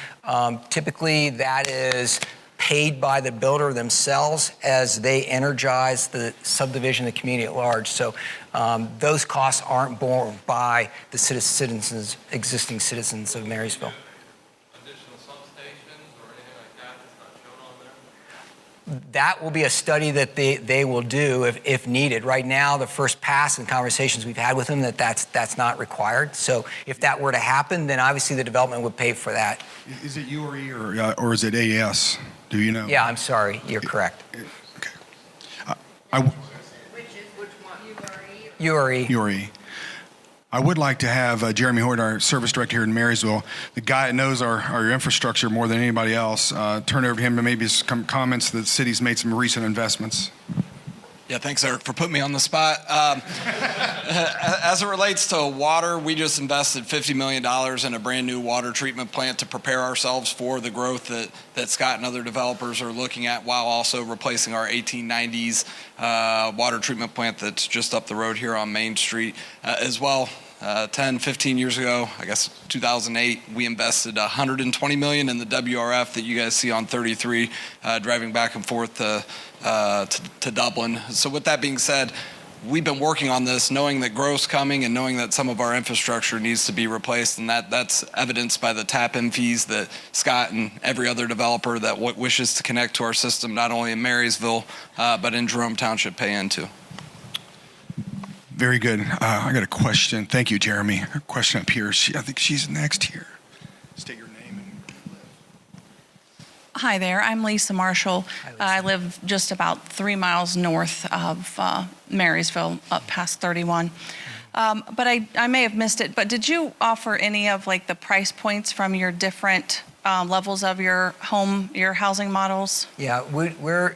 Typically, that is paid by the builder themselves as they energize the subdivision, the community at large. So those costs aren't borne by the existing citizens of Marysville. Additional substations or anything like that that's not shown on there? That will be a study that they will do if needed. Right now, the first pass and conversations we've had with them that's not required. So if that were to happen, then obviously the development would pay for that. Is it URE or is it AES? Do you know? Yeah, I'm sorry. You're correct. Okay. Which one? URE. URE. I would like to have Jeremy Hoyt, our service director here in Marysville, the guy that knows our infrastructure more than anybody else, turn over to him and maybe some comments that the city's made some recent investments. Yeah, thanks, Eric, for putting me on the spot. As it relates to water, we just invested $50 million in a brand new water treatment plant to prepare ourselves for the growth that Scott and other developers are looking at, while also replacing our 1890s water treatment plant that's just up the road here on Main Street as well. 10, 15 years ago, I guess 2008, we invested $120 million in the WRF that you guys see on 33, driving back and forth to Dublin. So with that being said, we've been working on this knowing that growth's coming and knowing that some of our infrastructure needs to be replaced, and that's evidenced by the tap-in fees that Scott and every other developer that wishes to connect to our system, not only in Marysville, but in Jerome Township, pay into. Very good. I got a question. Thank you, Jeremy. A question up here. I think she's next here. State your name and live. Hi there, I'm Lisa Marshall. Hi, Lisa. I live just about 3 miles north of Marysville, up past 31. But I may have missed it, but did you offer any of like the price points from your different levels of your housing models? Yeah,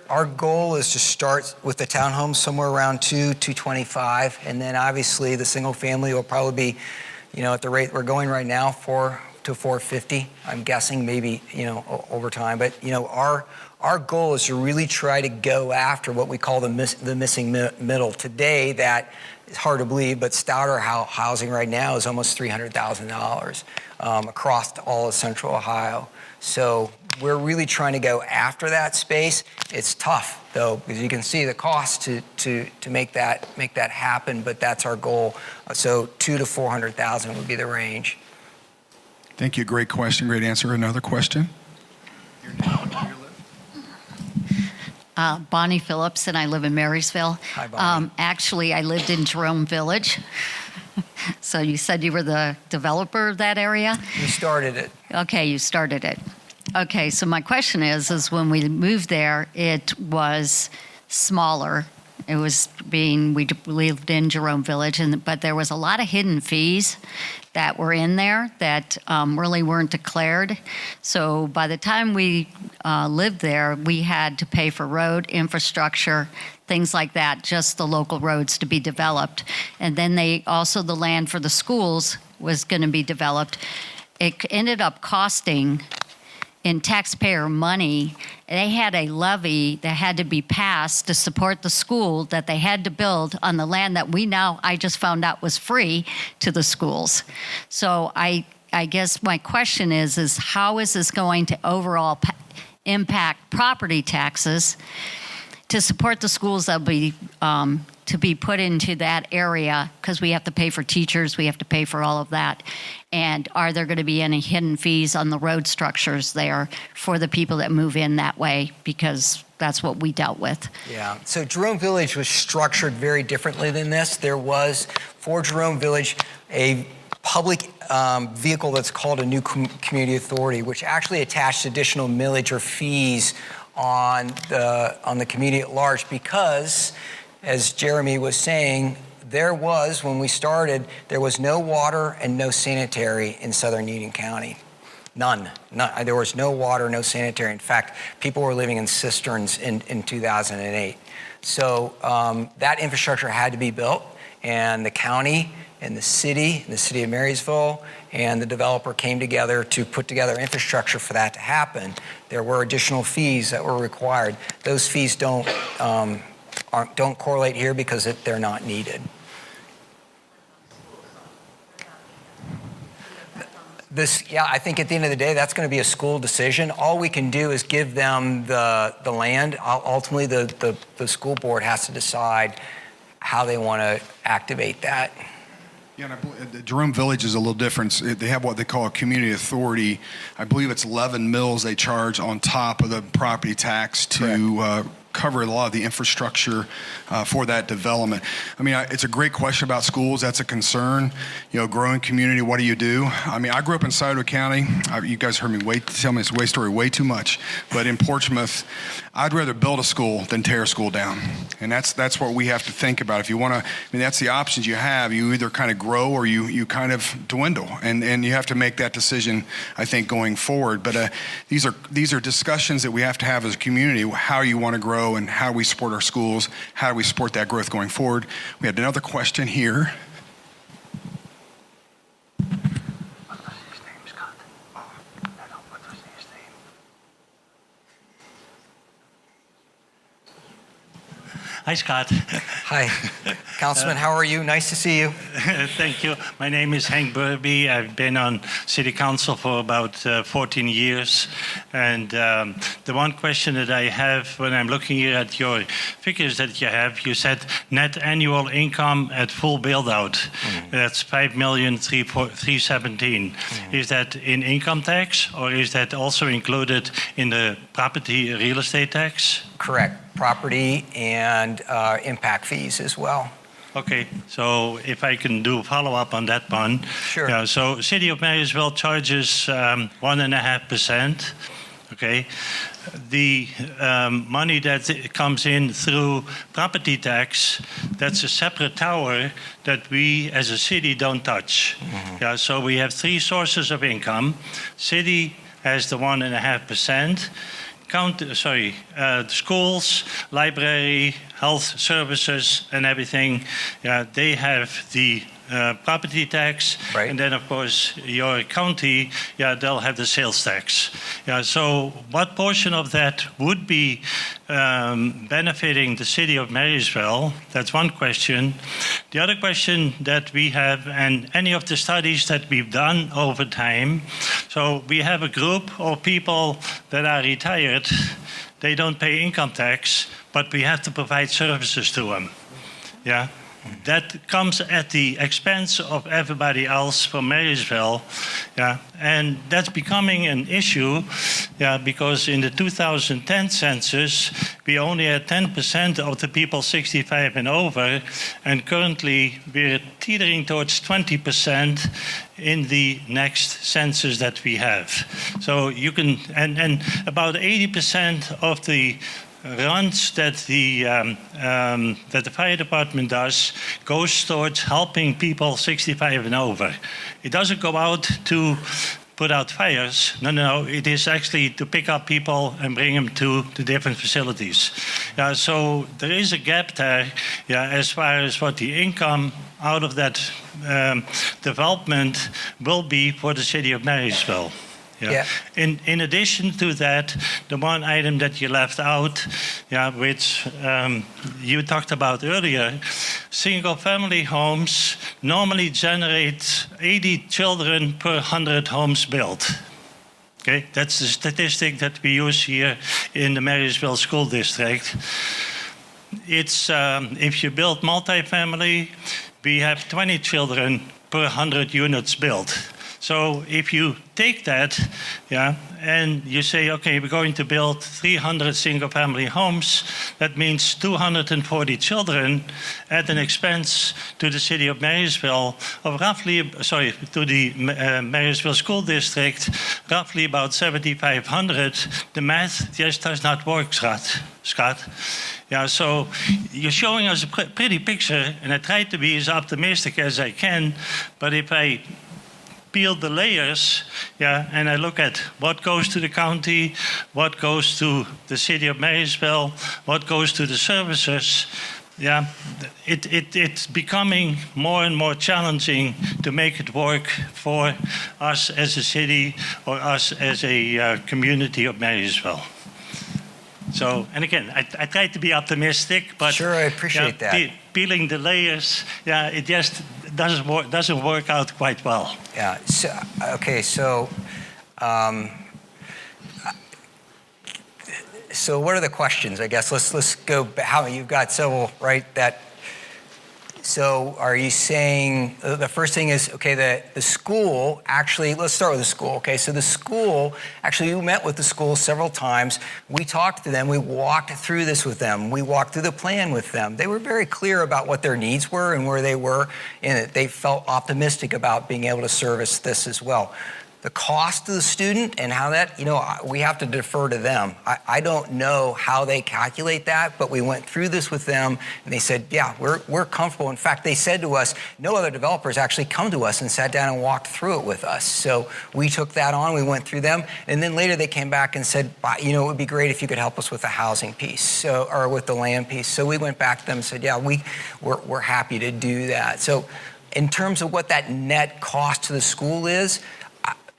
our goal is to start with the townhomes somewhere around 225, and then obviously the single family will probably be, at the rate we're going right now, 4 to 450. I'm guessing maybe, over time. But our goal is to really try to go after what we call the missing middle. Today, that is hard to believe, but starter housing right now is almost $300,000 across all of Central Ohio. So we're really trying to go after that space. It's tough though, because you can see the cost to make that happen. But that's our goal. So 200,000 to 400,000 would be the range. Thank you. Great question. Great answer. Another question? Bonnie Phillips, and I live in Marysville. Hi, Bonnie. Actually, I lived in Jerome Village. So you said you were the developer of that area? We started it. Okay, you started it. Okay, so my question is when we moved there, it was smaller. We lived in Jerome Village, but there was a lot of hidden fees that were in there that really weren't declared. So by the time we lived there, we had to pay for road infrastructure, things like that, just the local roads to be developed. And then the land for the schools was going to be developed. It ended up costing, in taxpayer money, they had a levy that had to be passed to support the school that they had to build on the land that I just found out was free to the schools. So I guess my question is how is this going to overall impact property taxes to support the schools that will be to be put into that area, because we have to pay for teachers, we have to pay for all of that. And are there going to be any hidden fees on the road structures there for the people that move in that way? Because that's what we dealt with. Yeah, so Jerome Village was structured very differently than this. There was, for Jerome Village, a public vehicle that's called a new community authority, which actually attached additional millage or fees on the community at large, because, as Jeremy was saying, when we started, there was no water and no sanitary in southern Union County. None. There was no water, no sanitary. In fact, people were living in cisterns in 2008. So that infrastructure had to be built, and the county and the city of Marysville and the developer came together to put together infrastructure for that to happen. There were additional fees that were required. Those fees don't correlate here because they're not needed. I think at the end of the day, that's going to be a school decision. All we can do is give them the land. Ultimately, the school board has to decide how they want to activate that. Yeah, and Jerome Village is a little different. They have what they call a community authority. I believe it's 11 mills they charge on top of the property tax to cover a lot of the infrastructure for that development. I mean, it's a great question about schools. That's a concern. Growing community, what do you do? I mean, I grew up in Scioto County. You guys heard me tell me this story way too much. But in Portsmouth, I'd rather build a school than tear a school down. And that's what we have to think about. If you want to, that's the options you have. You either kind of grow or you kind of dwindle. And you have to make that decision, I think, going forward. But these are discussions that we have to have as a community, how you want to grow and how we support our schools, how do we support that growth going forward. We had another question here. Hi, Scott. Hi. Councilman, how are you? Nice to see you. Thank you. My name is Hank Burby. I've been on City Council for about 14 years. And the one question that I have when I'm looking here at your figures that you said net annual income at full build-out. Mm-hmm. That's $5,317,000. Mm-hmm. Is that in income tax, or is that also included in the property real estate tax? Correct. Property and impact fees as well. Okay, so if I can do a follow-up on that one. Sure. Yeah, so City of Marysville charges 1.5%. Okay. the money that comes in through property tax, that's a separate tower that we as a city don't touch. Yeah, so we have three sources of income. City has the 1.5%. Schools, library, health services, and everything, they have the property tax, Right. and then of course your county, they'll have the sales tax. So what portion of that would be benefiting the city of Marysville? That's one question. The other question that we have, and any of the studies that we've done over time, so we have a group of people that are retired. They don't pay income tax, but we have to provide services to them. Yeah. That comes at the expense of everybody else from Marysville, and that's becoming an issue, because in the 2010 census, we only had 10% of the people 65 and over, and currently we're teetering towards 20% in the next census that we have. So you can, and about 80% of the runs that the fire department does goes towards helping people 65 and over. It doesn't go out to put out fires. No. It is actually to pick up people and bring them to the different facilities. So there is a gap there, as far as what the income out of that development will be for the city of Marysville. Yeah. In addition to that, the one item that you left out, which you talked about earlier, single-family homes normally generate 80 children per 100 homes built. Okay, that's the statistic that we use here in the Marysville School District. It's if you build multifamily, we have 20 children per 100 units built. So if you take that, and you say, okay, we're going to build 300 single-family homes, that means 240 children at an expense to the city of Marysville of to the Marysville School District, roughly about 7,500. The math just does not work, Scott. So you're showing us a pretty picture, and I try to be as optimistic as I can, but if I peel the layers, and I look at what goes to the county, what goes to the city of Marysville, what goes to the services, it's becoming more and more challenging to make it work for us as a city or us as a community of Marysville. So, and again, I try to be optimistic, but sure, I appreciate that. Peeling the layers, it just doesn't work out quite well. Yeah. So, okay. So what are the questions? I guess let's go. How you've got several, right? So are you saying the first thing is, okay, the school, actually, let's start with the school. Okay, so the school, actually, you met with the school several times. We talked to them. We walked through this with them. We walked through the plan with them. They were very clear about what their needs were and where they were in it. They felt optimistic about being able to service this as well. The cost of the student and how that, we have to defer to them. I don't know how they calculate that, but we went through this with them, and they said, we're comfortable. In fact, they said to us, no other developers actually come to us and sat down and walked through it with us. So we took that on, we went through them, and then later they came back and said, it would be great if you could help us with the housing piece, or with the land piece. So we went back to them and said, we're happy to do that. So in terms of what that net cost to the school is,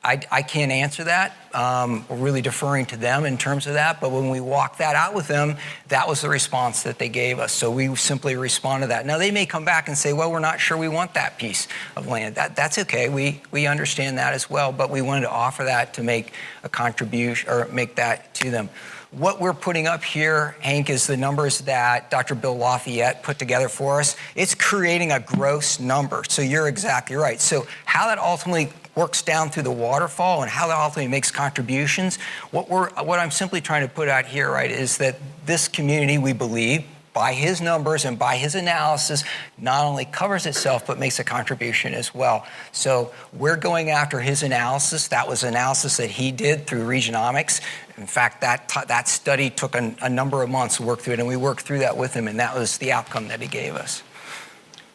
I can't answer that. We're really deferring to them in terms of that. But when we walked that out with them, that was the response that they gave us. So we simply respond to that. Now, they may come back and say, well, we're not sure we want that piece of land. That's okay. We understand that as well. But we wanted to offer that to make a contribution or make that to them. What we're putting up here, Hank, is the numbers that Dr. Bill Lafayette put together for us. It's creating a gross number. So you're exactly right. So how that ultimately works down through the waterfall and how that ultimately makes contributions, what I'm simply trying to put out here, right, is that this community, we believe, by his numbers and by his analysis, not only covers itself, but makes a contribution as well. So we're going after his analysis. That was analysis that he did through Regionomics. In fact, that study took a number of months to work through it, and we worked through that with him, and that was the outcome that he gave us.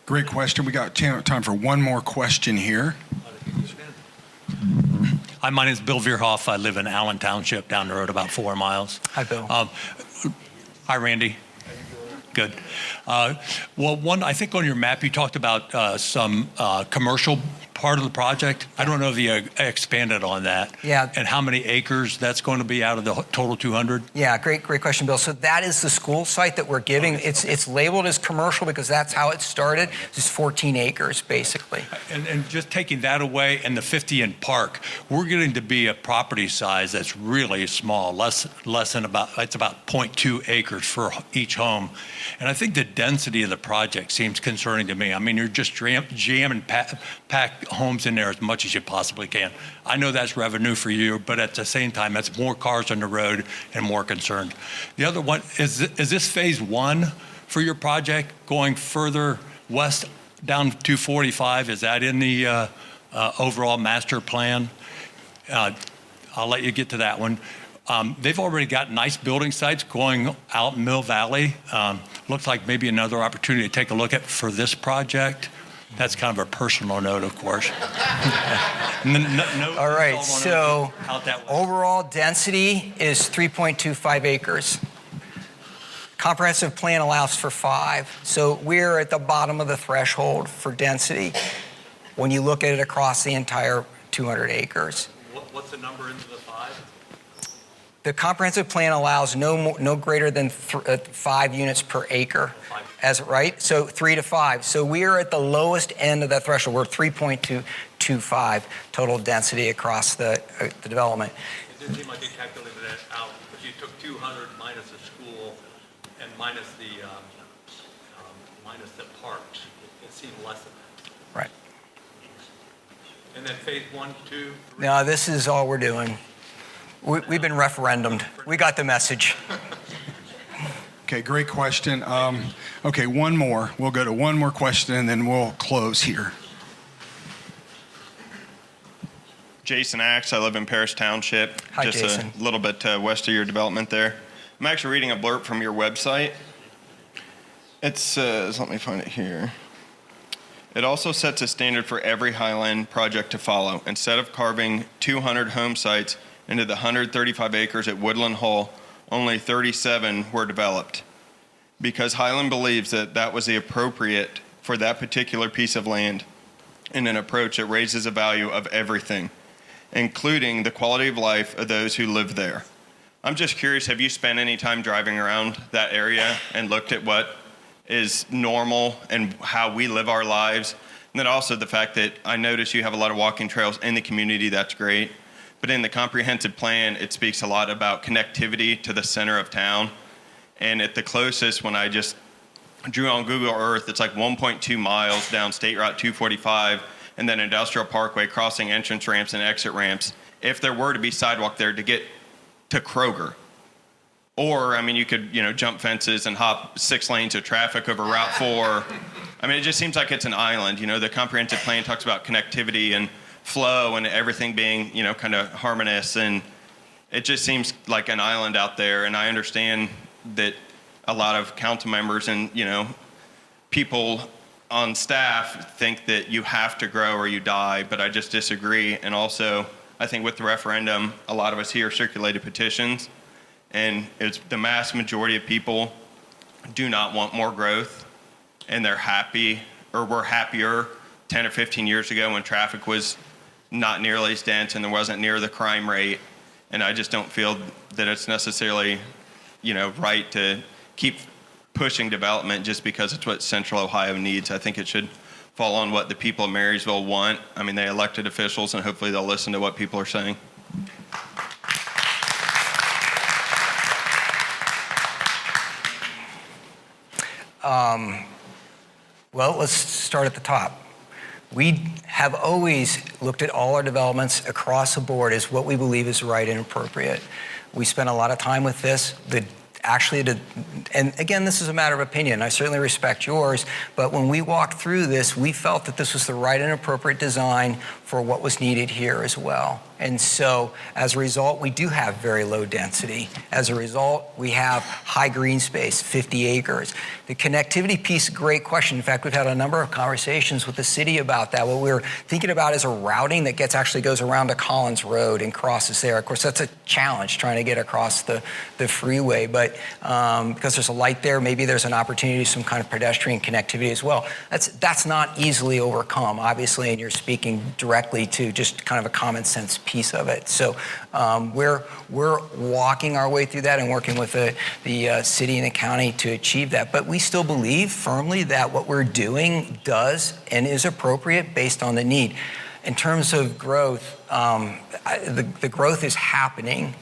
Great question. We got time for one more question here. Hi, my name is Bill Veerhoff. I live in Allen Township, down the road about 4 miles. Hi, Bill. Hi, Randy. Good. Well, I think on your map you talked about some commercial part of the project. I don't know if you expanded on that. Yeah. And how many acres that's going to be out of the total 200? Yeah, great question, Bill. So that is the school site that we're giving. It's labeled as commercial because that's how it started. It's 14 acres, basically. And just taking that away and the 50 in park, we're getting to be a property size that's really small, less than it's about 0.2 acres for each home. And I think the density of the project seems concerning to me. I mean, you're just jamming packed homes in there as much as you possibly can. I know that's revenue for you, but at the same time, that's more cars on the road and more concerned. The other one, is this phase one for your project, going further west down to 45? Is that in the overall master plan? I'll let you get to that one. They've already got nice building sites going out in Mill Valley. Looks like maybe another opportunity to take a look at for this project. That's kind of a personal note, of course. All right, so overall density is 3.25 acres. Comprehensive plan allows for 5. So we're at the bottom of the threshold for density when you look at it across the entire 200 acres. What's the number into the 5? The comprehensive plan allows no greater than 5 units per acre. Right? So 3 to 5. So we are at the lowest end of that threshold. We're 3.25 total density across the development. It didn't seem like you calculated that out, but you took 200 minus the school and minus the parks. It seemed less than that. Right. And then phase 1, 2, 3? No, this is all we're doing. We've been referendumed. We got the message. Okay, great question. Okay, one more. We'll go to one more question and then we'll close here. Jason Axe, I live in Paris Township. Hi, just Jason. a little bit west of your development there. I'm actually reading a blurb from your website. It says, let me find it here. It also sets a standard for every Highland project to follow. Instead of carving 200 home sites into the 135 acres at Woodland Hall, only 37 were developed. Because Highland believes that that was the appropriate for that particular piece of land in an approach that raises the value of everything, including the quality of life of those who live there. I'm just curious, have you spent any time driving around that area and looked at what is normal and how we live our lives? And then also the fact that I notice you have a lot of walking trails in the community, that's great. But in the comprehensive plan, it speaks a lot about connectivity to the center of town. And at the closest, when I just drew on Google Earth, it's like 1.2 miles down State Route 245 and then Industrial Parkway, crossing entrance ramps and exit ramps, if there were to be sidewalk there to get to Kroger. Or, I mean, you could, jump fences and hop 6 lanes of traffic over Route 4. I mean, it just seems like it's an island. The comprehensive plan talks about connectivity and flow and everything being, kind of harmonious, and it just seems like an island out there. And I understand that a lot of council members and, people on staff think that you have to grow or you die, but I just disagree. And also, I think with the referendum, a lot of us here circulated petitions, and it's the mass majority of people do not want more growth, and they're happy, or were happier 10 or 15 years ago when traffic was not nearly as dense and there wasn't near the crime rate. And I just don't feel that it's necessarily, right to keep pushing development just because it's what Central Ohio needs. I think it should fall on what the people of Marysville want. I mean, they elected officials, and hopefully they'll listen to what people are saying. Well, let's start at the top. We have always looked at all our developments across the board as what we believe is right and appropriate. We spent a lot of time with this. The actually and again, this is a matter of opinion. I certainly respect yours, but when we walked through this, we felt that this was the right and appropriate design for what was needed here as well. And so as a result, we do have very low density. As a result, we have high green space, 50 acres. The connectivity piece, great question. In fact, we've had a number of conversations with the city about that. What we're thinking about is a routing that actually goes around to Collins Road and crosses there. Of course, that's a challenge trying to get across the freeway, but because there's a light there, maybe there's an opportunity to some kind of pedestrian connectivity as well. That's not easily overcome, obviously, and you're speaking directly to just kind of a common sense piece of it. So we're walking our way through that and working with the city and the county to achieve that. But we still believe firmly that what we're doing does and is appropriate based on the need. In terms of growth, the growth is happening.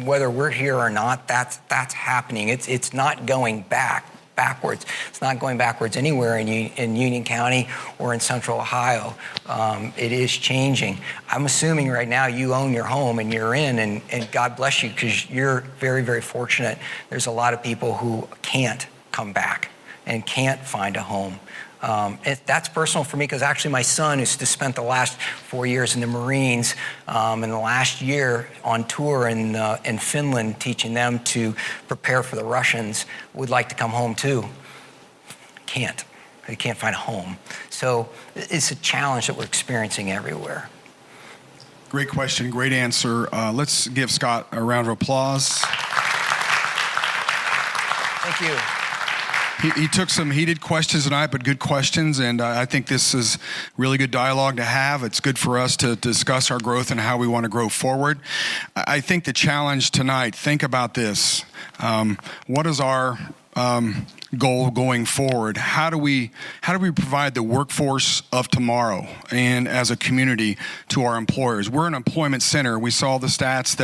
Whether we're here or not, that's happening. It's not going backwards. It's not going backwards anywhere in Union County or in Central Ohio. It is changing. I'm assuming right now you own your home and you're in, and God bless you because you're very, very fortunate. There's a lot of people who can't come back and can't find a home. That's personal for me because actually my son, who's just spent the last 4 years in the Marines, and the last year on tour in Finland, teaching them to prepare for the Russians, would like to come home too. Can't. They can't find a home. So it's a challenge that we're experiencing everywhere. Great question, great answer. Let's give Scott a round of applause. Thank you. He took some heated questions tonight, but good questions, and I think this is really good dialogue to have. It's good for us to discuss our growth and how we want to grow forward. I think the challenge tonight, think about this. What is our goal going forward? How do we provide the workforce of tomorrow and as a community to our employers? We're an employment center. We saw the stats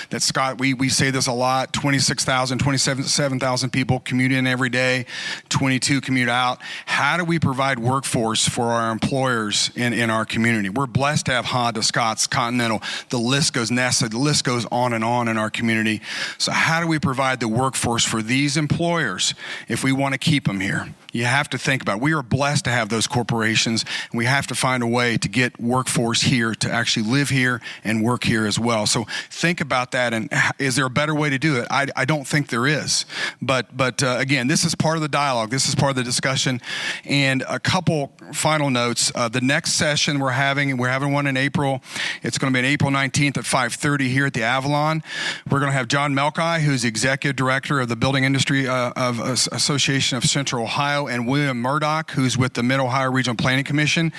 that Scott, we say this a lot, 27,000 people commute in every day, 22 commute out. How do we provide workforce for our employers in our community? We're blessed to have Honda, Scott's, Continental. The list goes nested. The list goes on in our community. So how do we provide the workforce for these employers if we want to keep them here? You have to think about it. We are blessed to have those corporations, and we have to find a way to get workforce here to actually live here and work here as well. So think about that, and is there a better way to do it? I don't think there is. But again, this is part of the dialogue. This is part of the discussion. And a couple final notes. The next session we're having one in April. It's going to be on April 19th at 5:30 here at the Avalon. We're going to have John Melkai, who's the Executive Director of the Building Industry Association of Central Ohio, and William Murdoch, who's with the Mid-Ohio Regional Planning Commission.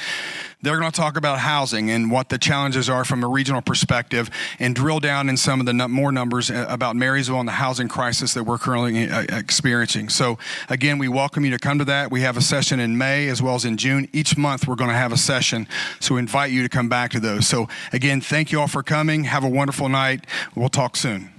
They're going to talk about housing and what the challenges are from a regional perspective and drill down in some of the more numbers about Marysville and the housing crisis that we're currently experiencing. So again, we welcome you to come to that. We have a session in May as well as in June. Each month we're going to have a session, so we invite you to come back to those. So again, thank you all for coming. Have a wonderful night. We'll talk soon.